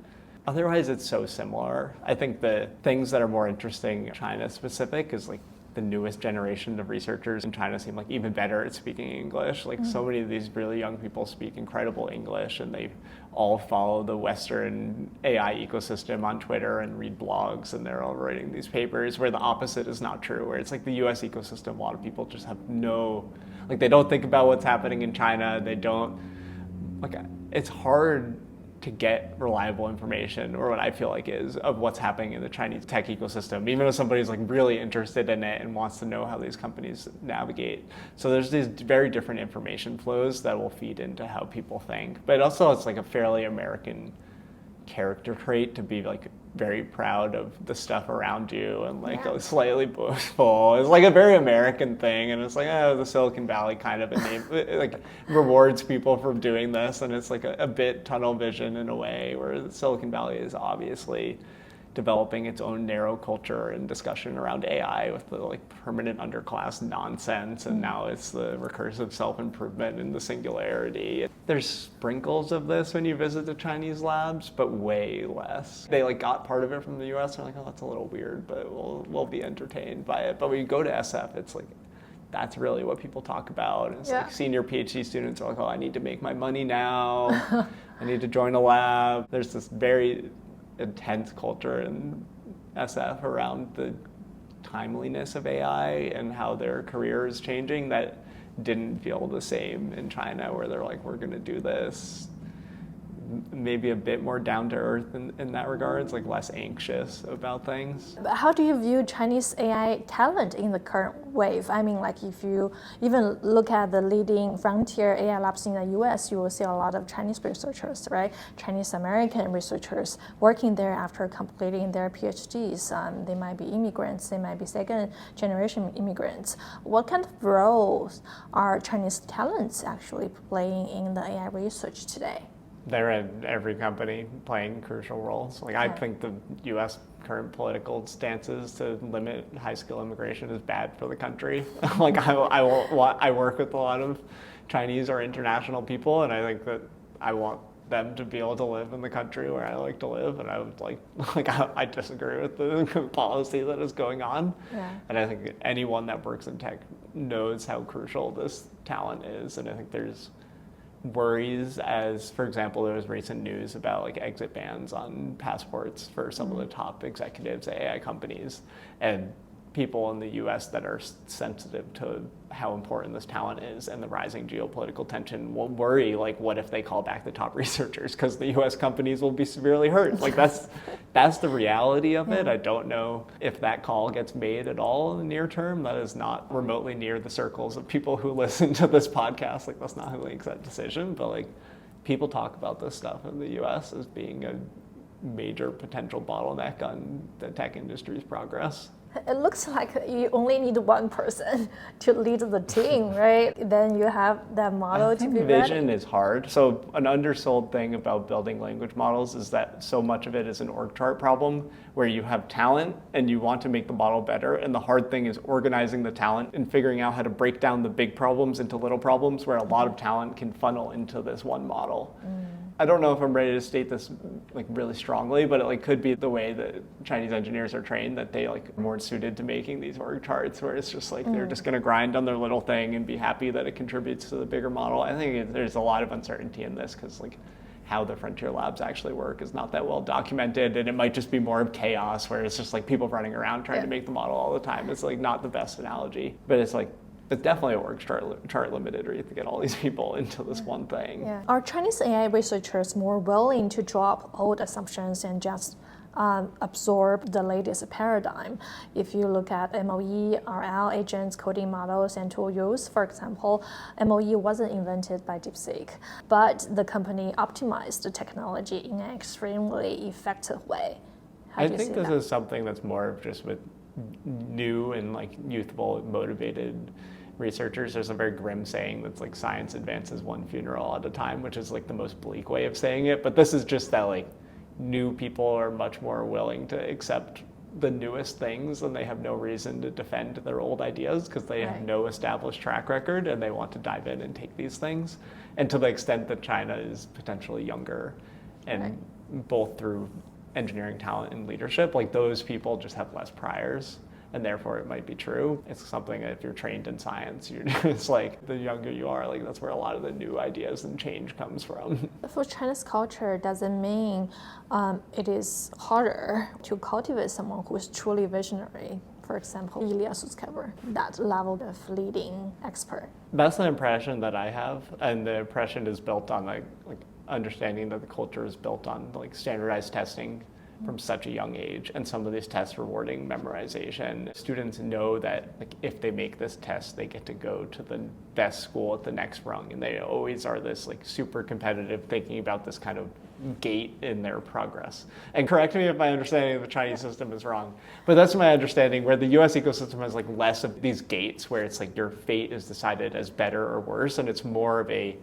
Otherwise, it's so similar. I think the things that are more interesting China specific is like the newest generation of researchers in China seem like even better at speaking English. Like so many of these really young people speak incredible English and they all follow the Western AI ecosystem on Twitter and read blogs and they're all writing these papers where the opposite is not true, where it's like the US ecosystem, a lot of people just have they don't think about what's happening in China. They don't, it's hard to get reliable information, or what I feel like is, of what's happening in the Chinese tech ecosystem, even if somebody's like really interested in it and wants to know how these companies navigate. So there's these very different information flows that will feed into how people think. But also it's like a fairly American character trait to be like very proud of the stuff around you and like slightly boastful. It's like a very American thing, and it's like the Silicon Valley kind of like rewards people for doing this, and it's like a bit tunnel vision in a way, where the Silicon Valley is obviously developing its own narrow culture and discussion around AI with the like permanent underclass nonsense, and now it's the recursive self-improvement and the singularity. There's sprinkles of this when you visit the Chinese labs, but way less. They like got part of it from the US, and they're like, oh, that's a little weird, but we'll be entertained by it. But when you go to SF, it's like, that's really what people talk about. And it's like senior PhD students are like, oh, I need to make my money now. I need to join a lab. There's this very intense culture in SF around the timeliness of AI and how their career is changing that didn't feel the same in China, where they're like, we're going to do this. Maybe a bit more down to earth in that regard. It's like less anxious about things. But how do you view Chinese AI talent in the current wave? I mean, like if you even look at the leading frontier AI labs in the US, you will see a lot of Chinese researchers, right? Chinese American researchers working there after completing their PhDs. They might be immigrants, they might be second generation immigrants. What kind of roles are Chinese talents actually playing in the AI research today? They're in every company playing crucial roles. I think the U.S. current political stances to limit high skill immigration is bad for the country. I work with a lot of Chinese or international people, and I think that I want them to be able to live in the country where I like to live, and I would I disagree with the policy that is going on. And I think anyone that works in tech knows how crucial this talent is, and I think there's worries as, for example, there was recent news about exit bans on passports for some of the top executives at AI companies, and people in the US that are sensitive to how important this talent is and the rising geopolitical tension will worry, what if they call back the top researchers because the US companies will be severely hurt. That's the reality of it. I don't know if that call gets made at all in the near term. That is not remotely near the circles of people who listen to this podcast. That's not who makes that decision, but people talk about this stuff in the US as being major potential bottleneck on the tech industry's progress. It looks like you only need one person to lead the team, right? Then you have that model to be ready. Vision is hard. So an undersold thing about building language models is that so much of it is an org chart problem where you have talent and you want to make the model better. And the hard thing is organizing the talent and figuring out how to break down the big problems into little problems where a lot of talent can funnel into this one model. I don't know if I'm ready to state this like really strongly, but it could be the way that Chinese engineers are trained, that they are more suited to making these org charts where it's just they're just going to grind on their little thing and be happy that it contributes to the bigger model. I think there's a lot of uncertainty in this because how the frontier labs actually work is not that well documented, and it might just be more of chaos where it's just people running around trying to make the model all the time. It's not the best analogy, but it's definitely a org chart limited, or you have to get all these people into this one thing. Yeah. Are Chinese AI researchers more willing to drop old assumptions and just absorb the latest paradigm? If you look at MOE, RL agents, coding models, and tool use, for example, MOE wasn't invented by DeepSeek, but the company optimized the technology in an extremely effective way. I think this is something that's more of just with new and youthful, motivated researchers. There's a very grim saying that's science advances one funeral at a time, which is the most bleak way of saying it. But this is just that new people are much more willing to accept the newest things, and they have no reason to defend their old ideas because they have no established track record, and they want to dive in and take these things. And to the extent that China is potentially younger, and both through engineering talent and leadership, those people just have less priors, and therefore it might be true. It's something that if you're trained in science, it's the younger you are, that's where a lot of the new ideas and change comes from. For Chinese culture, does it mean it is harder to cultivate someone who is truly visionary? For example, Elias Sutskever, that level of leading expert. That's the impression that I have, and the impression is built on understanding that the culture is built on standardized testing from such a young age, and some of these tests rewarding memorization. Students know that if they make this test, they get to go to the best school at the next rung, and they always are this super competitive, thinking about this kind of gate in their progress. And correct me if my understanding of the Chinese system is wrong, but that's my understanding, where the US ecosystem has less of these gates where it's your fate is decided as better or worse, and it's more of a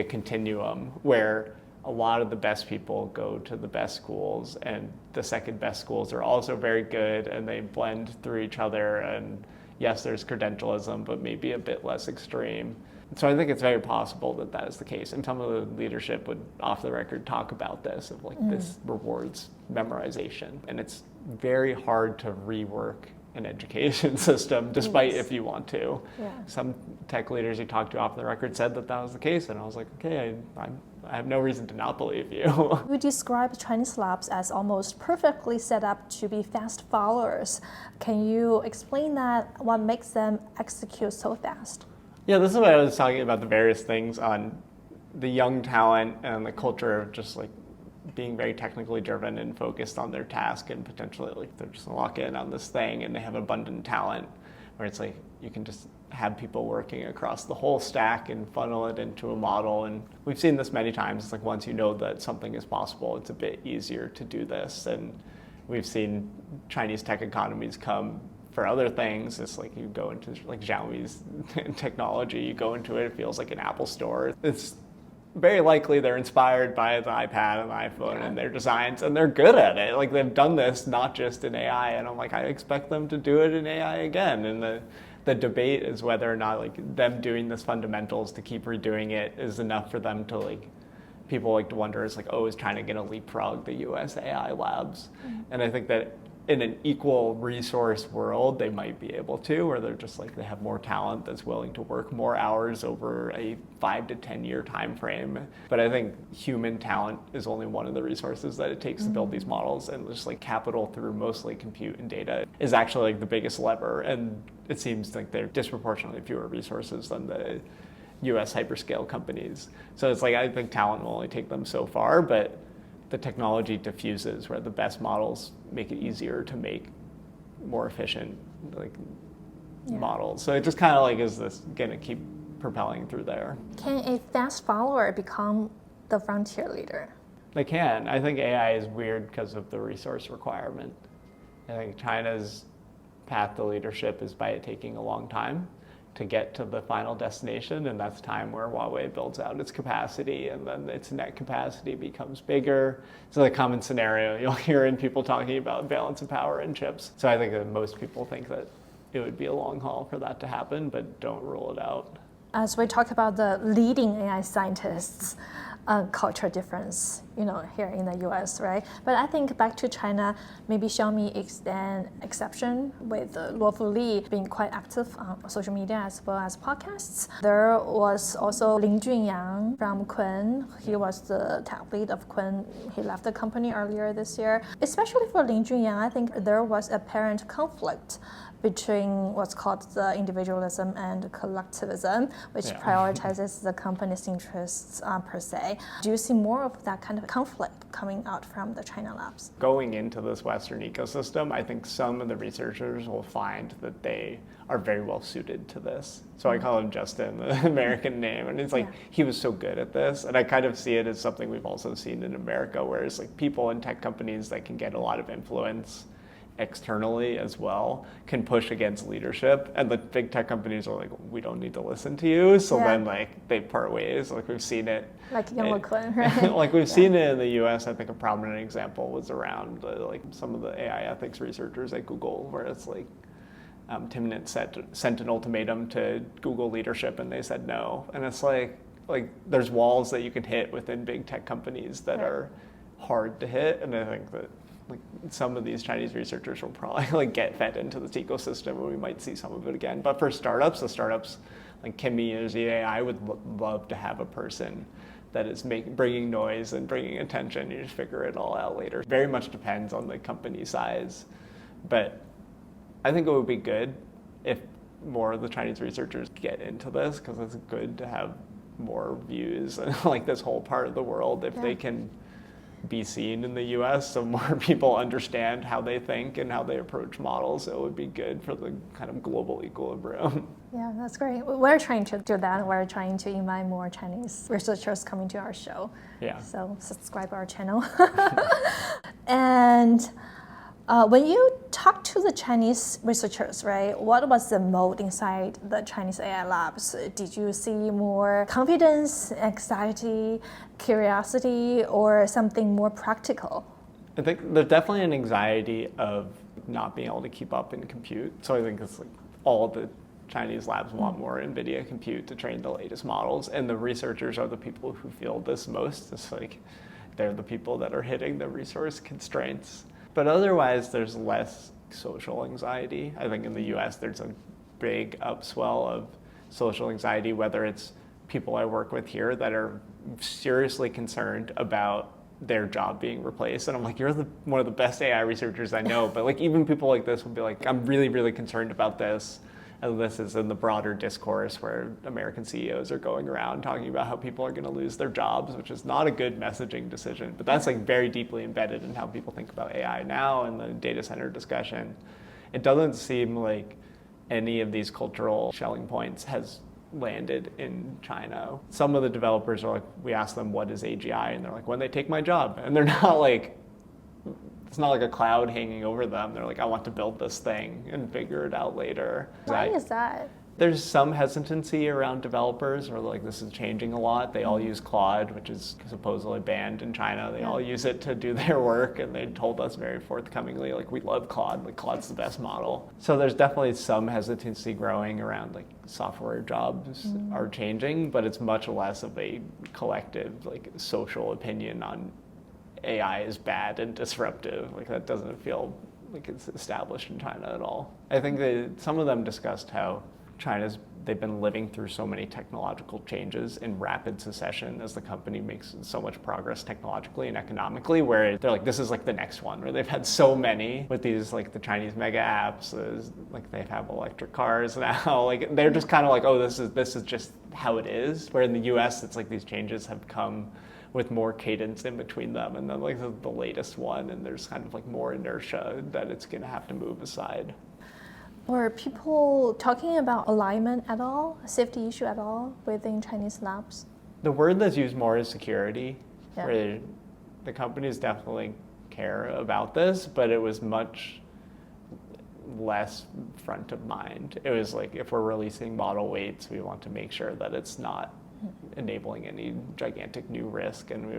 continuum where a lot of the best people go to the best schools, and the second best schools are also very good, and they blend through each other. And yes, there's credentialism, but maybe a bit less extreme. So I think it's very possible that that is the case. And some of the leadership would, off the record, talk about this, of this rewards memorization. And it's very hard to rework an education system, despite if you want to. Yeah. Some tech leaders you talked to off the record said that was the case, and I was okay, I have no reason to not believe you. We describe Chinese labs as almost perfectly set up to be fast followers. Can you explain that? What makes them execute so fast? Yeah, this is what I was talking about, the various things on the young talent and the culture of just being very technically driven and focused on their task, and potentially they're just gonna lock in on this thing, and they have abundant talent where it's you can just have people working across the whole stack and funnel it into a model. And we've seen this many times. It's once you know that something is possible, it's a bit easier to do this. And we've seen Chinese tech economies come for other things. It's you go into Xiaomi's technology, you go into it, it feels like an Apple store. It's very likely they're inspired by the iPad and the iPhone and their designs, and they're good at it. They've done this not just in AI, and I'm I expect them to do it in AI again. And the debate is whether or not them doing this fundamentals to keep redoing it is enough for them to people to wonder is is China going to leapfrog the US AI labs? And I think that in an equal resource world, they might be able to, where they're just they have more talent that's willing to work more hours over a 5 to 10 year time frame. But I think human talent is only one of the resources that it takes to build these models, and just capital through mostly compute and data is actually the biggest lever. And it seems they're disproportionately fewer resources than the US hyperscale companies. So it's I think talent will only take them so far, but the technology diffuses where the best models make it easier to make more efficient models. So it just kind of is this going to keep propelling through there. Can a fast follower become the frontier leader? They can. I think AI is weird because of the resource requirement. I think China's path to leadership is by it taking a long time to get to the final destination, and that's time where Huawei builds out its capacity, and then its net capacity becomes bigger. It's a common scenario you'll hear in people talking about balance of power in chips. So I think that most people think that it would be a long haul for that to happen, but don't rule it out. As we talk about the leading AI scientists, culture difference, here in the US, right? But I think back to China, maybe Xiaomi is an exception with Luofu Li being quite active on social media as well as podcasts. There was also Lin Junyang from Quinn. He was the tech lead of Quinn. He left the company earlier this year. Especially for Lin Junyang, I think there was apparent conflict between what's called the individualism and collectivism, which prioritizes the company's interests per se. Do you see more of that kind of conflict coming out from the China labs? Going into this Western ecosystem, I think some of the researchers will find that they are very well suited to this. So I call him Justin, the American name, and it's like he was so good at this. And I kind of see it as something we've also seen in America, where it's like people in tech companies that can get a lot of influence externally as well can push against leadership, and the big tech companies are like, we don't need to listen to you, so then they part ways. Like we've seen it like Quinn, right? like we've seen it in the US. I think a prominent example was around like some of the AI ethics researchers at Google, where it's like Timnit sent an ultimatum to Google leadership and they said no, and it's like there's walls that you can hit within big tech companies that are hard to hit, and I think that some of these Chinese researchers will probably get fed into this ecosystem, and we might see some of it again. But for startups, the startups like Kimi or ZAI would love to have a person that is bringing noise and bringing attention. You just figure it all out later. Very much depends on the company size, but I think it would be good if more of the Chinese researchers get into this, because it's good to have more views and like this whole part of the world if they can be seen in the US, so more people understand how they think and how they approach models. It would be good for the kind of global equilibrium. Yeah, that's great. We're trying to do that. We're trying to invite more Chinese researchers coming to our show. Yeah. So subscribe our channel. And when you talk to the Chinese researchers, right, what was the mode inside the Chinese AI labs? Did you see more confidence, anxiety, curiosity, or something more practical? I think there's definitely an anxiety of not being able to keep up in compute. So I think it's like all the Chinese labs want more NVIDIA compute to train the latest models, and the researchers are the people who feel this most. It's like they're the people that are hitting the resource constraints. But otherwise, there's less social anxiety. I think in the US, there's a big upswell of social anxiety, whether it's people I work with here that are seriously concerned about their job being replaced. And I'm like, you're one of the best AI researchers I know. But like even people like this will be like, I'm really, really concerned about this. And this is in the broader discourse where American CEOs are going around talking about how people are going to lose their jobs, which is not a good messaging decision. But that's like very deeply embedded in how people think about AI now in the data center discussion. It doesn't seem like any of these cultural shelling points has landed in China. Some of the developers are like, we ask them, what is AGI? And they're like, when they take my job. And they're not like, it's not like a cloud hanging over them. They're like, I want to build this thing and figure it out later. Why is that? There's some hesitancy around developers, or like this is changing a lot. They all use Claude, which is supposedly banned in China. They all use it to do their work, and they told us very forthcomingly, like, we love Claude. Like, Claude's the best model. So there's definitely some hesitancy growing around like software jobs are changing, but it's much less of a collective like social opinion on AI is bad and disruptive. Like that doesn't feel like it's established in China at all. I think that some of them discussed how they've been living through so many technological changes in rapid succession as the company makes so much progress technologically and economically, where they're like, this is like the next one, where they've had so many with these like the Chinese mega apps, like they have electric cars now, like they're just kind of like, oh, this is just how it is. Where in the US, it's like these changes have come with more cadence in between them, and then like the latest one, and there's kind of like more inertia that it's gonna have to move aside. Were people talking about alignment at all, a safety issue at all within Chinese labs? The word that's used more is security, where the companies definitely care about this, but it was much less front of mind. It was like, if we're releasing model weights, we want to make sure that it's not enabling any gigantic new risk. And we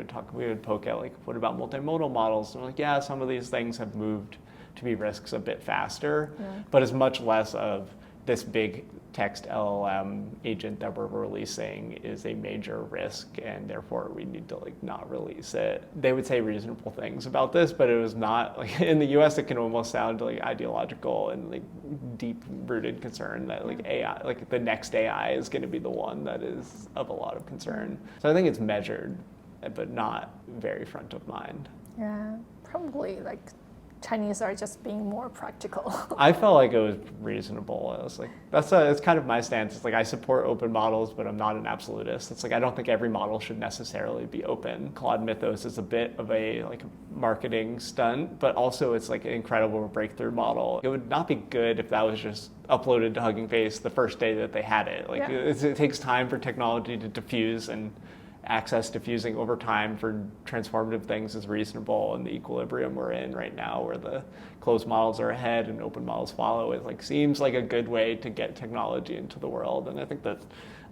would poke at like, what about multimodal models? And we're like, yeah, some of these things have moved to be risks a bit faster, but it's much less of this big text LLM agent that we're releasing is a major risk, and therefore we need to like not release it. They would say reasonable things about this, but it was not like, in the US it can almost sound like ideological and like deep-rooted concern that like AI, like the next AI is going to be the one that is of a lot of concern. So I think it's measured, but not very front of mind. Yeah, probably like Chinese are just being more practical. I felt like it was reasonable. I was like, it's kind of my stance. It's like, I support open models, but I'm not an absolutist. It's like, I don't think every model should necessarily be open. Claude Mythos is a bit of a like marketing stunt, but also it's like an incredible breakthrough model. It would not be good if that was just uploaded to Hugging Face the first day that they had it. Like it takes time for technology to diffuse, and access diffusing over time for transformative things is reasonable, and the equilibrium we're in right now where the closed models are ahead and open models follow, it like seems like a good way to get technology into the world. And I think that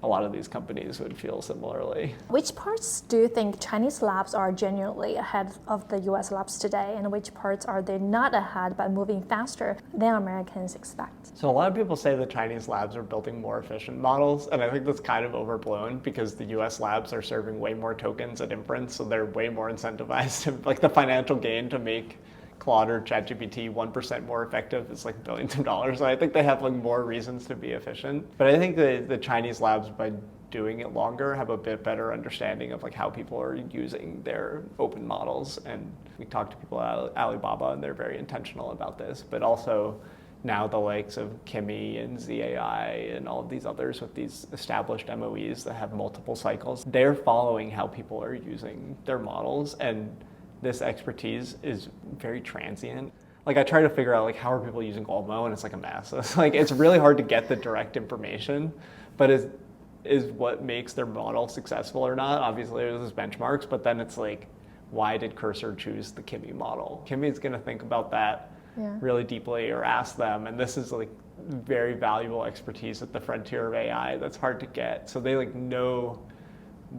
a lot of these companies would feel similarly. Which parts do you think Chinese labs are genuinely ahead of the US labs today, and which parts are they not ahead but moving faster than Americans expect? So a lot of people say the Chinese labs are building more efficient models, and I think that's kind of overblown because the US labs are serving way more tokens at inference, so they're way more incentivized to, like, the financial gain to make Claude or ChatGPT 1% more effective is like billions of dollars. So I think they have like more reasons to be efficient. But I think the Chinese labs, by doing it longer, have a bit better understanding of like how people are using their open models. And we talked to people at Alibaba, and they're very intentional about this. But also now the likes of Kimi and ZAI and all of these others with these established MOEs that have multiple cycles, they're following how people are using their models, and this expertise is very transient. Like, I try to figure out like how are people using Olmo, and it's like a mess. It's like, it's really hard to get the direct information, but is what makes their model successful or not. Obviously there's benchmarks, but then it's like, why did Cursor choose the Kimi model? Kimi's gonna think about that really deeply, or ask them, and this is like very valuable expertise at the frontier of AI that's hard to get. So they like know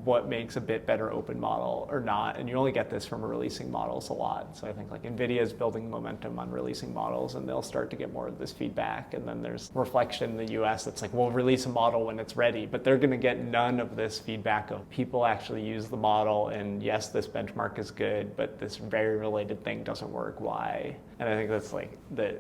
what makes a bit better open model or not, and you only get this from releasing models a lot. So I think like NVIDIA is building momentum on releasing models, and they'll start to get more of this feedback. And then there's reflection in the US that's like, we'll release a model when it's ready, but they're gonna get none of this feedback of people actually use the model, and yes, this benchmark is good, but this very related thing doesn't work, why? And I think that's like the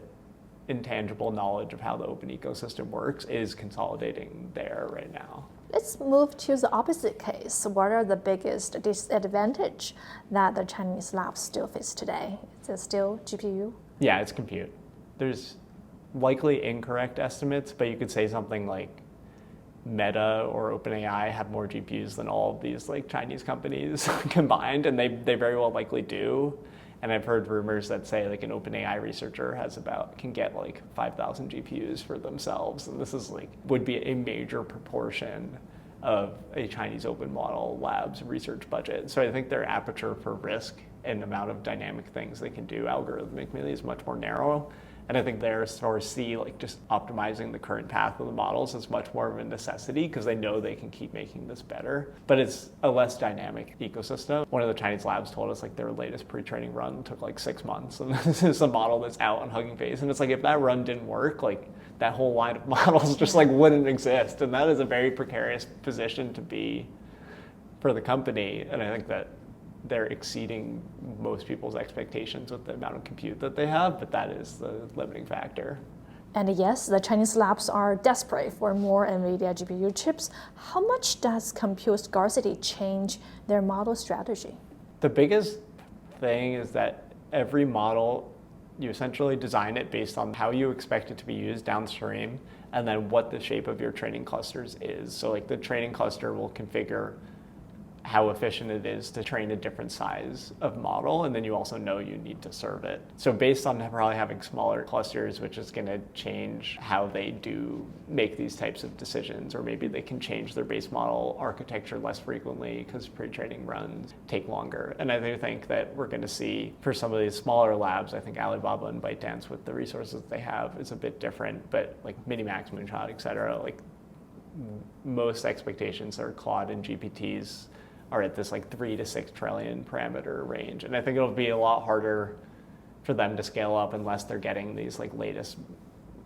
intangible knowledge of how the open ecosystem works is consolidating there right now. Let's move to the opposite case. What are the biggest disadvantage that the Chinese labs still face today? Is it still GPU? Yeah, it's compute. There's likely incorrect estimates, but you could say something like Meta or OpenAI have more GPUs than all of these like Chinese companies combined, and they very well likely do. And I've heard rumors that say like an OpenAI researcher can get like 5,000 GPUs for themselves. And this is like, would be a major proportion of a Chinese open model lab's research budget. So I think their aperture for risk and amount of dynamic things they can do algorithmically is much more narrow. And I think they see like just optimizing the current path of the models is much more of a necessity because they know they can keep making this better. But it's a less dynamic ecosystem. One of the Chinese labs told us like their latest pre-training run took like 6 months, and this is a model that's out on Hugging Face. And it's like, if that run didn't work, like that whole line of models just like wouldn't exist. And that is a very precarious position to be for the company. And I think that they're exceeding most people's expectations with the amount of compute that they have, but that is the limiting factor. And yes, the Chinese labs are desperate for more NVIDIA GPU chips. How much does compute scarcity change their model strategy? The biggest thing is that every model, you essentially design it based on how you expect it to be used downstream, and then what the shape of your training clusters is. So like the training cluster will configure how efficient it is to train a different size of model, and then you also know you need to serve it. So based on probably having smaller clusters, which is going to change how they do make these types of decisions, or maybe they can change their base model architecture less frequently because pre-training runs take longer. And I do think that we're going to see for some of these smaller labs, I think Alibaba and ByteDance with the resources they have is a bit different, but like Minimax, Moonshot, et cetera, like most expectations are Claude and GPTs are at this like 3 to 6 trillion parameter range. And I think it'll be a lot harder for them to scale up unless they're getting these like latest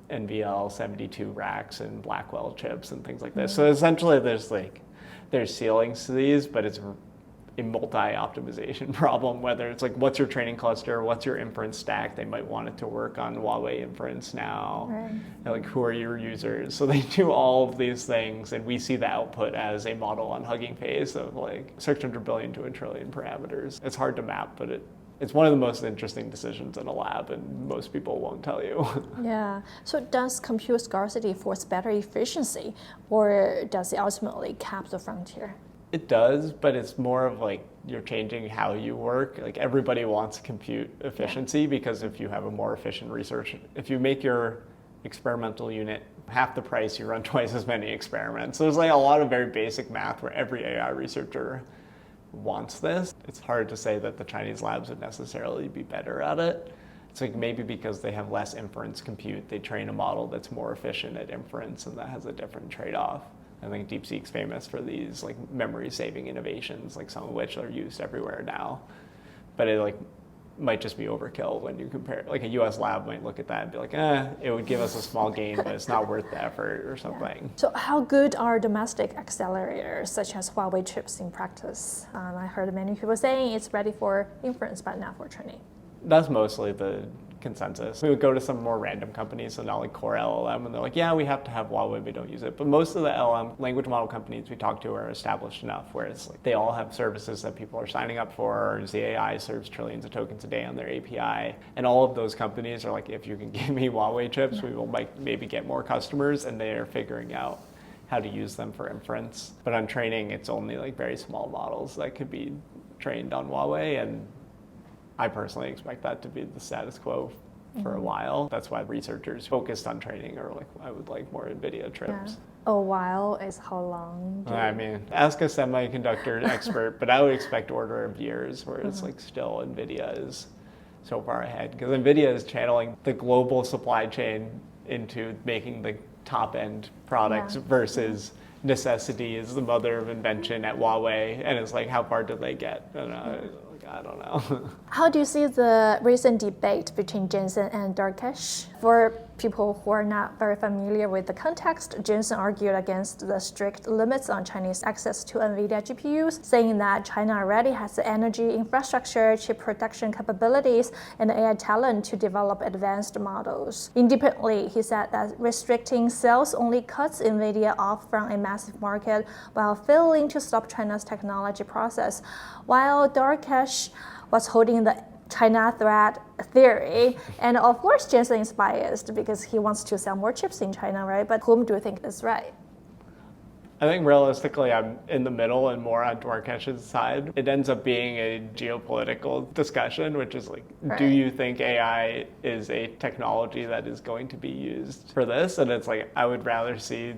NVL 72 racks and Blackwell chips and things like this. So essentially there's ceilings to these, but it's a multi-optimization problem, whether it's like what's your training cluster, what's your inference stack. They might want it to work on Huawei inference now. Right. And like who are your users? So they do all of these things, and we see the output as a model on Hugging Face of like 600 billion to a trillion parameters. It's hard to map, but it's one of the most interesting decisions in a lab, and most people won't tell you. Yeah. So does compute scarcity force better efficiency, or does it ultimately cap the frontier? It does, but it's more of like you're changing how you work. Like everybody wants compute efficiency because if you have a more efficient research, if you make your experimental unit half the price, you run twice as many experiments. So there's like a lot of very basic math where every AI researcher wants this. It's hard to say that the Chinese labs would necessarily be better at it. It's like maybe because they have less inference compute, they train a model that's more efficient at inference, and that has a different trade-off. I think DeepSeek's famous for these like memory-saving innovations, like some of which are used everywhere now. But it like might just be overkill when you compare. Like a US lab might look at that and be like, it would give us a small gain, but it's not worth the effort or something. Yeah. So how good are domestic accelerators such as Huawei chips in practice? I heard many people saying it's ready for inference, but not for training. That's mostly the consensus. We would go to some more random companies, so not like core LLM, and they're like, yeah, we have to have Huawei, we don't use it. But most of the LLM language model companies we talk to are established enough where it's like they all have services that people are signing up for. ZAI serves trillions of tokens a day on their API. And all of those companies are like, if you can give me Huawei chips, we will maybe get more customers, and they are figuring out how to use them for inference. But on training, it's only like very small models that could be trained on Huawei, and I personally expect that to be the status quo for a while. That's why researchers focused on training are like, I would like more NVIDIA chips. Yeah. A while is how long? I mean, ask a semiconductor expert, but I would expect order of years where it's like still NVIDIA is so far ahead. Because NVIDIA is channeling the global supply chain into making the top end products versus necessity is the mother of invention at Huawei. And it's like, how far did they get? I don't know. How do you see the recent debate between Jensen and Darkesh? For people who are not very familiar with the context, Jensen argued against the strict limits on Chinese access to NVIDIA GPUs, saying that China already has the energy, infrastructure, chip production capabilities, and AI talent to develop advanced models. Independently, he said that restricting sales only cuts NVIDIA off from a massive market while failing to stop China's technology process. While Darkesh was holding the China threat theory, and of course Jensen is biased because he wants to sell more chips in China, right? But whom do you think is right? I think realistically I'm in the middle and more on Darkesh's side. It ends up being a geopolitical discussion, which is like, do you think AI is a technology that is going to be used for this? And it's like, I would rather see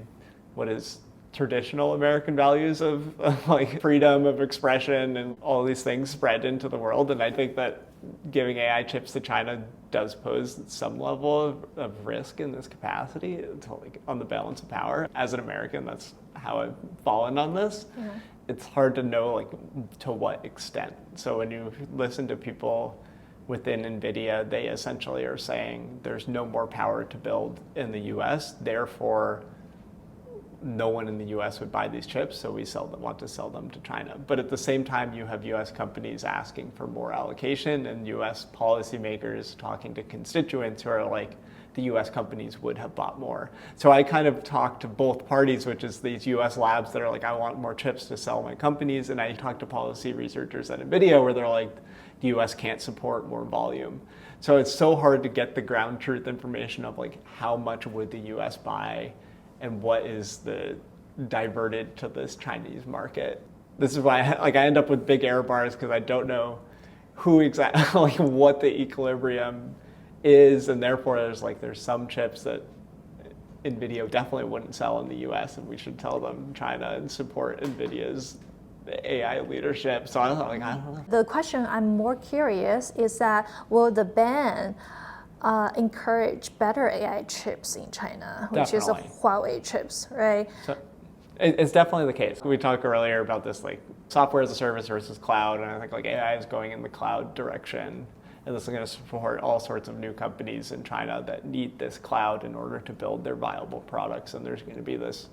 what is traditional American values of like freedom of expression and all these things spread into the world. And I think that giving AI chips to China does pose some level of risk in this capacity to like on the balance of power. As an American, that's how I've fallen on this. It's hard to know like to what extent. So when you listen to people within NVIDIA, they essentially are saying there's no more power to build in the US, therefore no one in the US would buy these chips, so we want to sell them to China. But at the same time, you have US companies asking for more allocation and US policymakers talking to constituents who are like, the US companies would have bought more. So I kind of talk to both parties, which is these US labs that are like, I want more chips to sell my companies, and I talk to policy researchers at NVIDIA where they're like, the US can't support more volume. So it's so hard to get the ground truth information of like, how much would the US buy and what is the diverted to this Chinese market. This is why I end up with big error bars because I don't know who exactly what the equilibrium is, and therefore there's some chips that NVIDIA definitely wouldn't sell in the US, and we should tell them China and support NVIDIA's AI leadership. So I don't know. The question I'm more curious is that will the ban encourage better AI chips in China, which Definitely. is Huawei chips, right? So it's definitely the case. We talked earlier about this software as a service versus cloud, and I think AI is going in the cloud direction. And this is going to support all sorts of new companies in China that need this cloud in order to build their viable products. And there's going to be this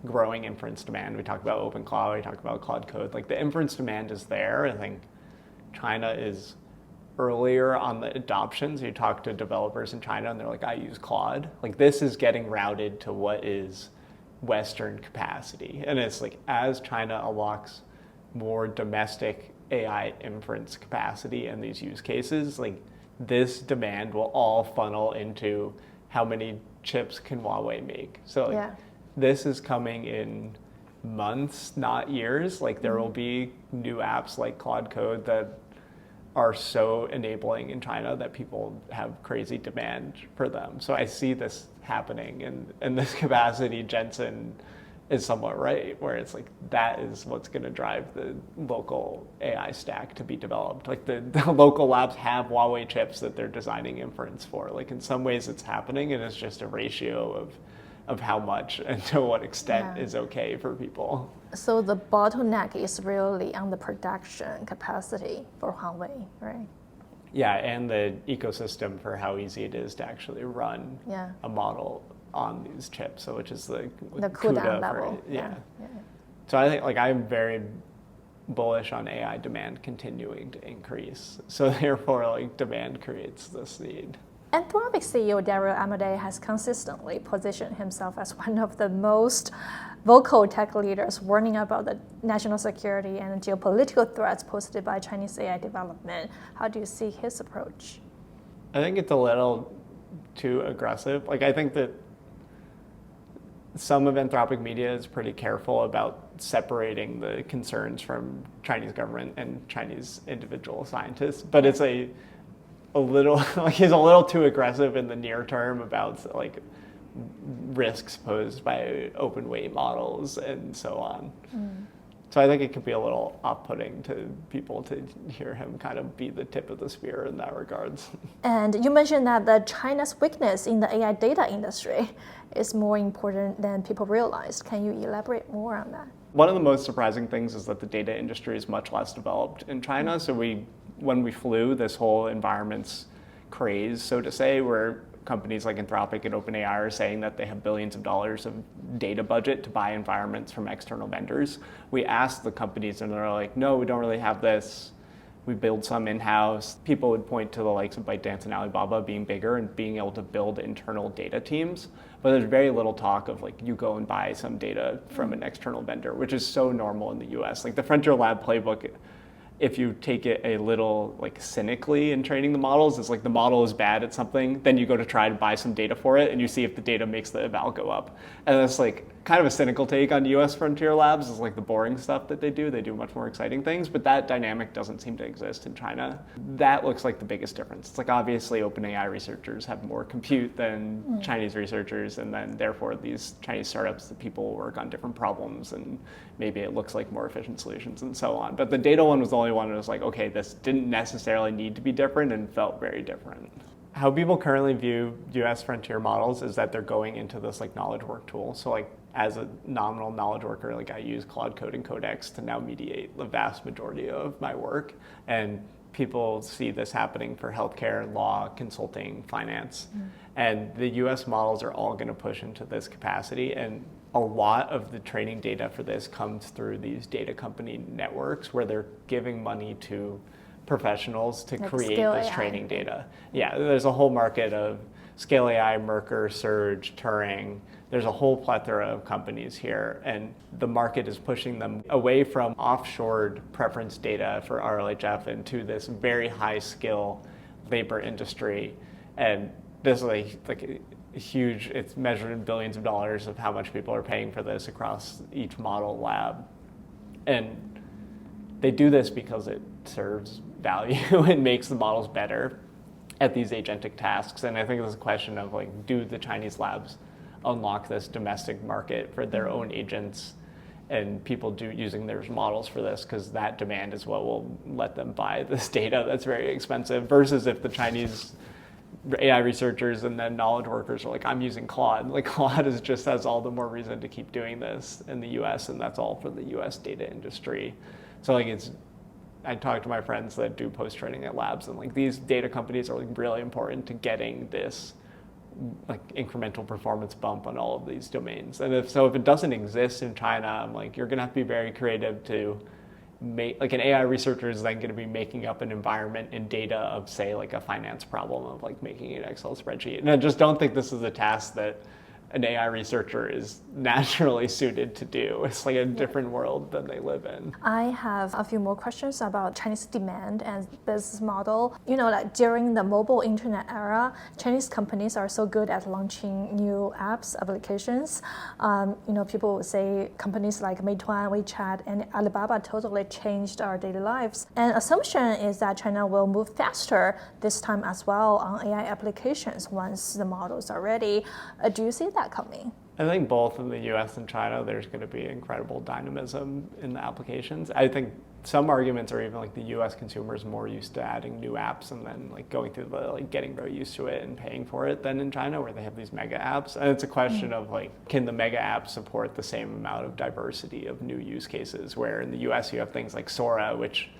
growing inference demand. We talked about open cloud, we talked about cloud code. The inference demand is there. I think China is earlier on the adoption. So you talk to developers in China and they're like, I use Claude. This is getting routed to what is Western capacity. And it's as China unlocks more domestic AI inference capacity in these use cases, this demand will all funnel into how many chips can Huawei make. So this is coming in months, not years. There will be new apps like Claude Code that are so enabling in China that people have crazy demand for them. So I see this happening, and this capacity, Jensen is somewhat right, where it's that is what's going to drive the local AI stack to be developed. The local labs have Huawei chips that they're designing inference for. In some ways it's happening, and it's just a ratio of how much and to what extent is okay for people. So the bottleneck is really on the production capacity for Huawei, right? Yeah, and the ecosystem for how easy it is to actually run a model on these chips, so which is the CUDA level. So I think I'm very bullish on AI demand continuing to increase. So therefore demand creates this need. Anthropic CEO Daryl Amodei has consistently positioned himself as one of the most vocal tech leaders warning about the national security and geopolitical threats posed by Chinese AI development. How do you see his approach? I think it's a little too aggressive. I think that some of Anthropic media is pretty careful about separating the concerns from Chinese government and Chinese individual scientists, but it's a little he's a little too aggressive in the near term about risks posed by open weight models and so on. So I think it could be a little off-putting to people to hear him kind of be the tip of the spear in that regards. And you mentioned that the China's weakness in the AI data industry is more important than people realized. Can you elaborate more on that? One of the most surprising things is that the data industry is much less developed in China. So when we flew, this whole environment's craze, so to say, where companies like Anthropic and OpenAI are saying that they have billions of dollars of data budget to buy environments from external vendors. We asked the companies and they're like, no, we don't really have this. We build some in-house. People would point to the likes of ByteDance and Alibaba being bigger and being able to build internal data teams. But there's very little talk of you go and buy some data from an external vendor, which is so normal in the US. The Frontier Lab playbook, if you take it a little cynically in training the models, it's the model is bad at something, then you go to try to buy some data for it and you see if the data makes the eval go up. And that's kind of a cynical take on US Frontier Labs is the boring stuff that they do. They do much more exciting things, but that dynamic doesn't seem to exist in China. That looks like the biggest difference. It's obviously OpenAI researchers have more compute than Chinese researchers, and then therefore these Chinese startups, the people work on different problems and maybe it looks like more efficient solutions and so on. But the data one was the only one that was okay, this didn't necessarily need to be different and felt very different. How people currently view US frontier models is that they're going into this knowledge work tool. So as a nominal knowledge worker, I use Claude Code and Codex to now mediate the vast majority of my work. And people see this happening for healthcare, law, consulting, finance. And the US models are all going to push into this capacity. And a lot of the training data for this comes through these data company networks where they're giving money to professionals to create this training data. Yeah, there's a whole market of Scale AI, Merker, Surge, Turing. There's a whole plethora of companies here, and the market is pushing them away from offshored preference data for RLHF into this very high skill labor industry. And this is a huge, it's measured in billions of dollars of how much people are paying for this across each model lab. And they do this because it serves value and makes the models better at these agentic tasks. And I think it's a question of like, do the Chinese labs unlock this domestic market for their own agents and people using their models for this, because that demand is what will let them buy this data that's very expensive, versus if the Chinese AI researchers and then knowledge workers are like, I'm using Claude. Like Claude has all the more reason to keep doing this in the US, and that's all for the US data industry. So like I talk to my friends that do post-training at labs, and like these data companies are like really important to getting this like incremental performance bump on all of these domains. And if it doesn't exist in China, I'm like, you're gonna have to be very creative to make, like an AI researcher is then gonna be making up an environment in data of say like a finance problem of like making an Excel spreadsheet. And I just don't think this is a task that an AI researcher is naturally suited to do. It's like a different world than they live in. I have a few more questions about Chinese demand and business model. You know, like during the mobile internet era, Chinese companies are so good at launching new apps, applications. You know, people would say companies like Meituan, WeChat, and Alibaba totally changed our daily lives. And assumption is that China will move faster this time as well on AI applications once the models are ready. Do you see that coming? I think both in the US and China, there's going to be incredible dynamism in the applications. I think some arguments are even like the US consumer is more used to adding new apps and then like going through the like getting very used to it and paying for it than in China, where they have these mega apps. And it's a question of like, can the mega apps support the same amount of diversity of new use cases? Where in the US you have things like Sora, which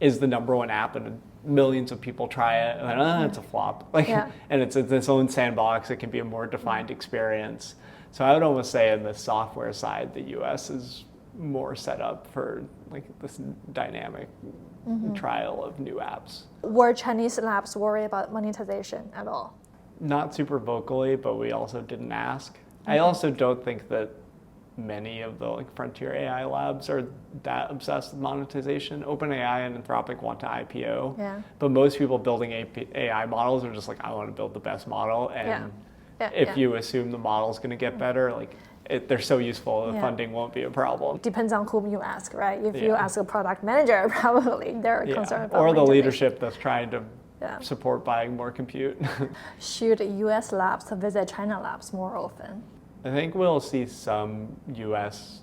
is the number one app and millions of people try it and then it's a flop. Like, and it's its own sandbox. It can be a more defined experience. So I would almost say in the software side, the US is more set up for like this dynamic trial of new apps. Were Chinese labs worried about monetization at all? Not super vocally, but we also didn't ask. I also don't think that many of the like frontier AI labs are that obsessed with monetization. OpenAI and Anthropic want to IPO, but most people building AI models are just like, I want to build the best model, and if you assume the model is going to get better, like they're so useful, the funding won't be a problem. Depends on whom you ask, right? If you ask a product manager, probably they're concerned about or the leadership that's trying to support buying more compute. Should US labs visit China labs more often? I think we'll see some US,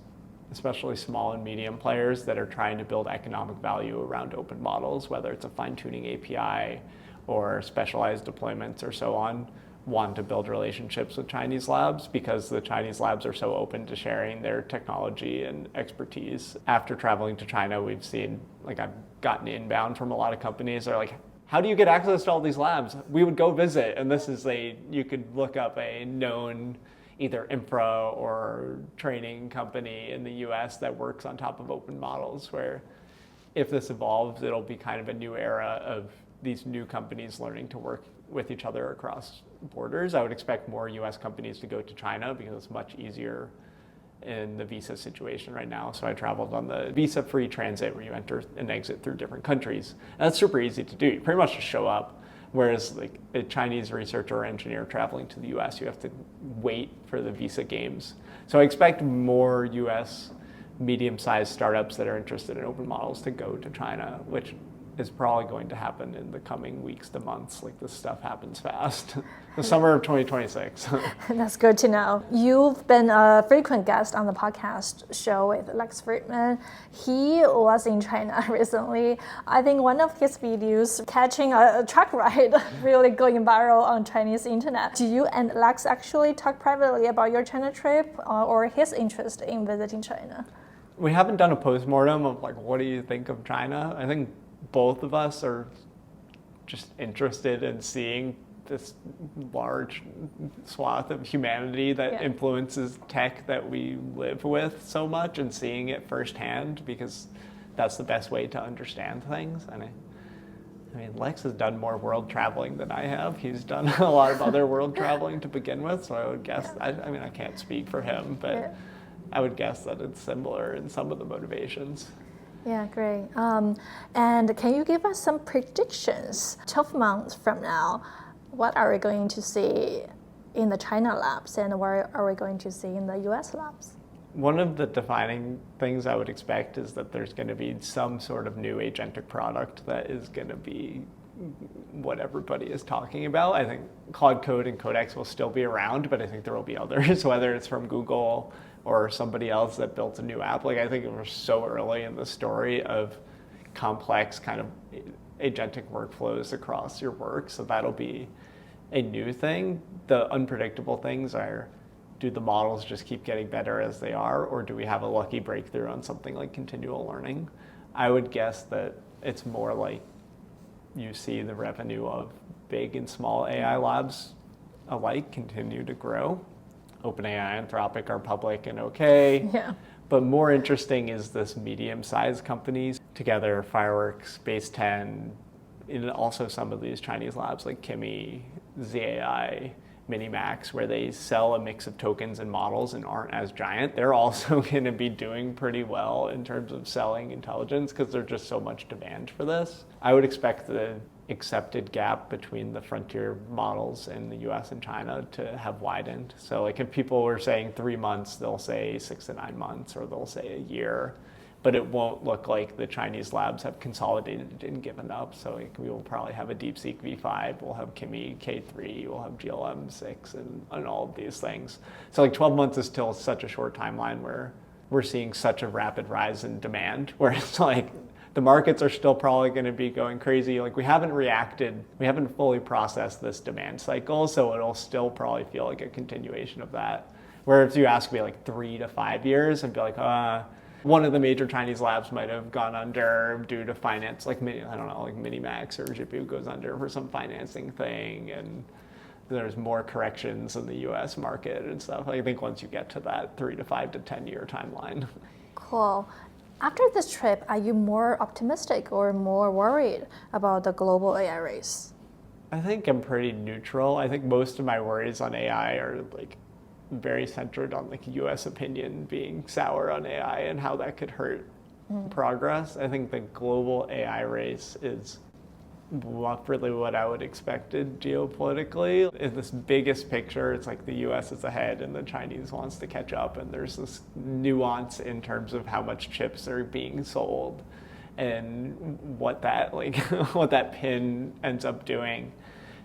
especially small and medium players that are trying to build economic value around open models, whether it's a fine-tuning API or specialized deployments or so on, want to build relationships with Chinese labs because the Chinese labs are so open to sharing their technology and expertise. After traveling to China, we've seen, like I've gotten inbound from a lot of companies. They're like, how do you get access to all these labs? We would go visit. And this is you could look up a known either infra or training company in the US that works on top of open models, where if this evolves, it'll be kind of a new era of these new companies learning to work with each other across borders. I would expect more US companies to go to China because it's much easier in the visa situation right now. So I traveled on the visa-free transit where you enter and exit through different countries. And that's super easy to do. You pretty much just show up. Whereas like a Chinese researcher or engineer traveling to the US, you have to wait for the visa games. So I expect more US medium-sized startups that are interested in open models to go to China, which is probably going to happen in the coming weeks to months. Like this stuff happens fast. The summer of 2026. That's good to know. You've been a frequent guest on the podcast show with Lex Friedman. He was in China recently. I think one of his videos catching a truck ride really going viral on Chinese internet. Do you and Lex actually talk privately about your China trip or his interest in visiting China? We haven't done a postmortem of like, what do you think of China? I think both of us are just interested in seeing this large swath of humanity that influences tech that we live with so much, and seeing it firsthand, because that's the best way to understand things. And I mean, Lex has done more world traveling than I have. He's done a lot of other world traveling to begin with, so I would guess, I mean, I can't speak for him, but I would guess that it's similar in some of the motivations. Yeah, great. And can you give us some predictions? 12 months from now, what are we going to see in the China labs, and what are we going to see in the US labs? One of the defining things I would expect is that there's going to be some sort of new agentic product that is going to be what everybody is talking about. I think Claude Code and Codex will still be around, but I think there will be others, whether it's from Google or somebody else that built a new app. Like, I think we're so early in the story of complex kind of agentic workflows across your work, so that'll be a new thing. The unpredictable things are, do the models just keep getting better as they are, or do we have a lucky breakthrough on something like continual learning? I would guess that it's more like you see the revenue of big and small AI labs alike continue to grow. OpenAI, Anthropic are public and okay. Yeah. But more interesting is this medium-sized companies, Together, Fireworks, Base 10, and also some of these Chinese labs like Kimi, ZAI, Minimax, where they sell a mix of tokens and models and aren't as giant. They're also going to be doing pretty well in terms of selling intelligence because there's just so much demand for this. I would expect the accepted gap between the frontier models in the US and China to have widened. So like if people were saying 3 months, they'll say 6 to 9 months, or they'll say a year. But it won't look like the Chinese labs have consolidated and given up. So like we will probably have a DeepSeek V5, we'll have Kimi K3, we'll have GLM 6, and all of these things. So like 12 months is still such a short timeline where we're seeing such a rapid rise in demand, where it's like the markets are still probably going to be going crazy. Like we haven't fully processed this demand cycle, so it'll still probably feel like a continuation of that. Where if you ask me like 3 to 5 years, I'd be like, one of the major Chinese labs might have gone under due to finance, like I don't know, like Minimax or Zhipu goes under for some financing thing, and there's more corrections in the US market and stuff. I think once you get to that 3 to 5 to 10 year timeline. Cool. After this trip, are you more optimistic or more worried about the global AI race? I think I'm pretty neutral. I think most of my worries on AI are like very centered on like US opinion being sour on AI and how that could hurt progress. I think the global AI race is really what I would expected geopolitically. In this biggest picture, it's like the US is ahead and the Chinese wants to catch up, and there's this nuance in terms of how much chips are being sold and what that what that pin ends up doing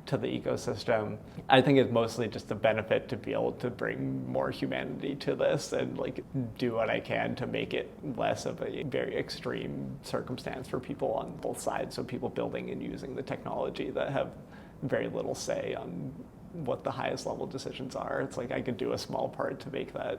to the ecosystem. I think it's mostly just a benefit to be able to bring more humanity to this and like do what I can to make it less of a very extreme circumstance for people on both sides. So people building and using the technology that have very little say on what the highest level decisions are. It's like I could do a small part to make that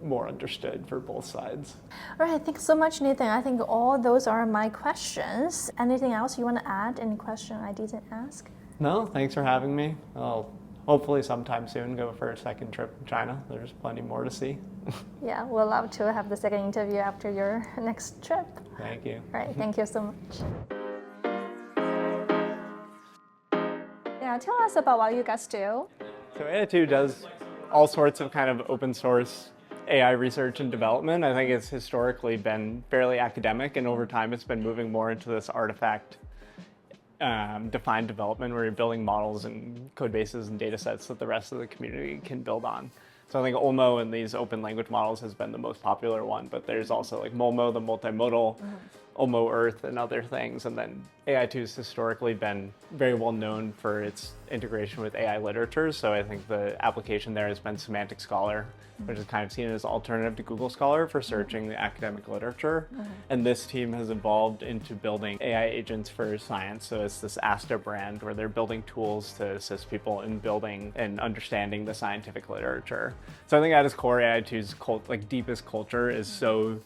more understood for both sides. All right, thanks so much, Nathan. I think all those are my questions. Anything else you want to add? Any question I didn't ask? No, thanks for having me. I'll hopefully sometime soon go for a second trip to China. There's plenty more to see. Yeah, we'll love to have the second interview after your next trip. Thank you. All right, thank you so much. Yeah, tell us about what you guys do. So AI2 does all sorts of kind of open source AI research and development. I think it's historically been fairly academic, and over time it's been moving more into this artifact defined development where you're building models and code bases and data sets that the rest of the community can build on. So I think Olmo and these open language models has been the most popular one, but there's also like Molmo, the multimodal, Olmo Earth, and other things. And then AI2 has historically been very well known for its integration with AI literature. So I think the application there has been Semantic Scholar, which is kind of seen as an alternative to Google Scholar for searching the academic literature. And this team has evolved into building AI agents for science. So it's this Asta brand where they're building tools to assist people in building and understanding the scientific literature. So I think at its core, AI2's deepest culture is so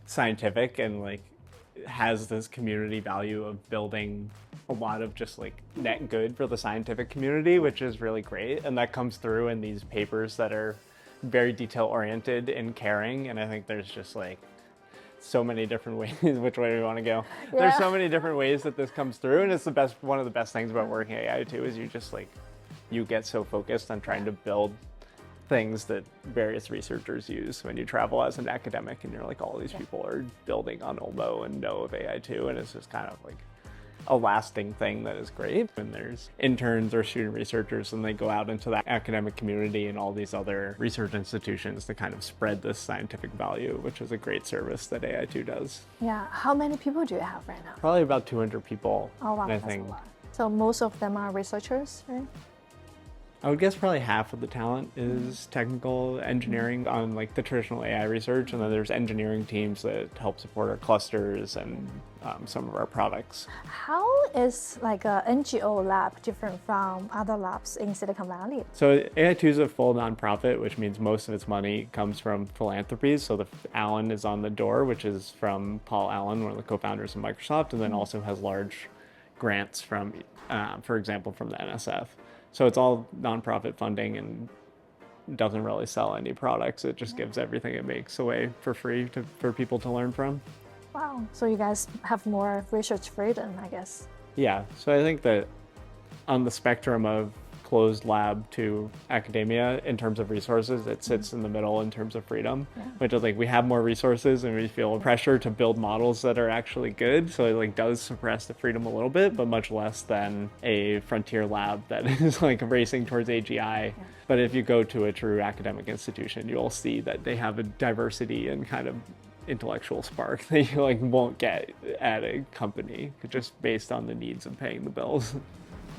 scientific and like has this community value of building a lot of just like net good for the scientific community, which is really great. And that comes through in these papers that are very detail oriented and caring. And I think there's just like so many different ways, which way do we want to go? Yeah. There's so many different ways that this comes through. And it's one of the best things about working at AI2 is you get so focused on trying to build things that various researchers use when you travel as an academic, and you're like, all these people are building on Olmo and know of AI2, and it's just kind of like a lasting thing that is great. And there's interns or student researchers, and they go out into the academic community and all these other research institutions to kind of spread this scientific value, which is a great service that AI2 does. Yeah. How many people do you have right now? Probably about 200 people. Oh, wow, I that's think. a lot. So most of them are researchers, right? I would guess probably half of the talent is technical engineering on like the traditional AI research, and then there's engineering teams that help support our clusters and some of our products. How is like a NGO lab different from other labs in Silicon Valley? So AI2 is a full nonprofit, which means most of its money comes from philanthropies. So the Allen is on the door, which is from Paul Allen, one of the co-founders of Microsoft, and then also has large grants from, for example, from the NSF. So it's all nonprofit funding and doesn't really sell any products. It just gives everything it makes away for free for people to learn from. Wow. So you guys have more research freedom, I guess. Yeah. So I think that on the spectrum of closed lab to academia in terms of resources, it sits in the middle in terms of freedom, which is like we have more resources and we feel pressure to build models that are actually good. So it like does suppress the freedom a little bit, but much less than a frontier lab that is like racing towards AGI. But if you go to a true academic institution, you'll see that they have a diversity and kind of intellectual spark that you like won't get at a company just based on the needs of paying the bills.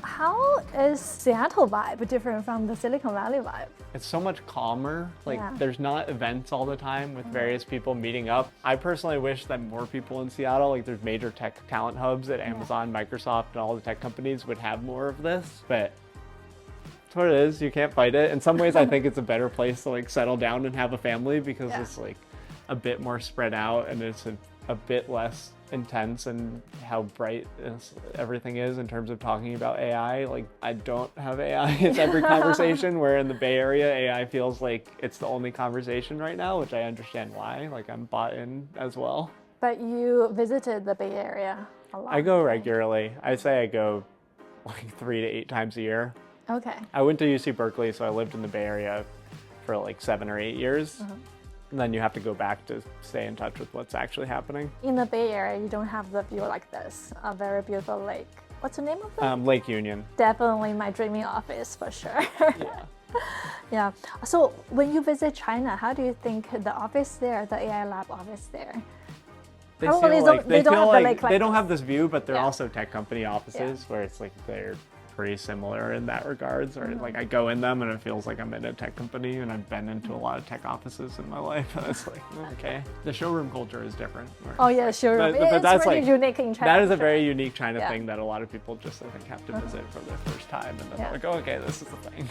How is Seattle vibe different from the Silicon Valley vibe? It's so much calmer. Like Yeah. there's not events all the time with various people meeting up. I personally wish that more people in Seattle, like there's major tech talent hubs at Amazon, Microsoft, and all the tech companies would have more of this, but it's what it is. You can't fight it. In some ways, I think it's a better place to like settle down and have a family because it's like a bit more spread out and it's a bit less intense and how bright everything is in terms of talking about AI. Like I don't have AI in every conversation, where in the Bay Area AI feels like it's the only conversation right now, which I understand why. Like I'm bought in as well. But you visited the Bay Area a lot. I go regularly. I say I go like 3 to 8 times a year. Okay. I went to UC Berkeley, so I lived in the Bay Area for like 7 or 8 years. And then you have to go back to stay in touch with what's actually happening. In the Bay Area, you don't have the view like this, a very beautiful lake. What's the name of it? Lake Union. Definitely my dreaming office for sure. Yeah. Yeah. So when you visit China, how do you think the office there, the AI lab office there? They Probably feel don't- like they don't feel have the like lake like they don't this. have this view, but they're Yeah. also tech company offices where it's like they're pretty similar in that regards. Or like I go in them and it feels like I'm in a tech company, and I've been into a lot of tech offices in my life. And it's like okay, the showroom culture is different. Oh yeah, sure. But It's that's really like unique in China. that is a for sure. very unique China Yeah. thing that a lot of people just I think have to visit for their first time, and then they're like, oh, okay, this is the thing.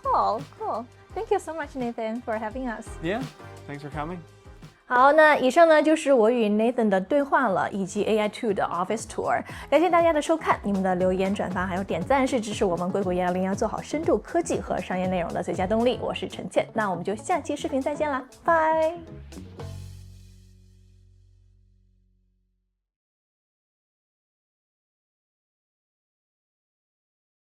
Cool, cool. Thank you so much, Nathan, for having us. Yeah, thanks for coming. 好，那以上呢就是我与 Nathan 的对话了，以及 AI2 的 Office Tour。感谢大家的收看，你们的留言、转发还有点赞是支持我们硅谷101做好深度科技和商业内容的最佳动力。我是陈倩，那我们就下期视频再见啦，拜。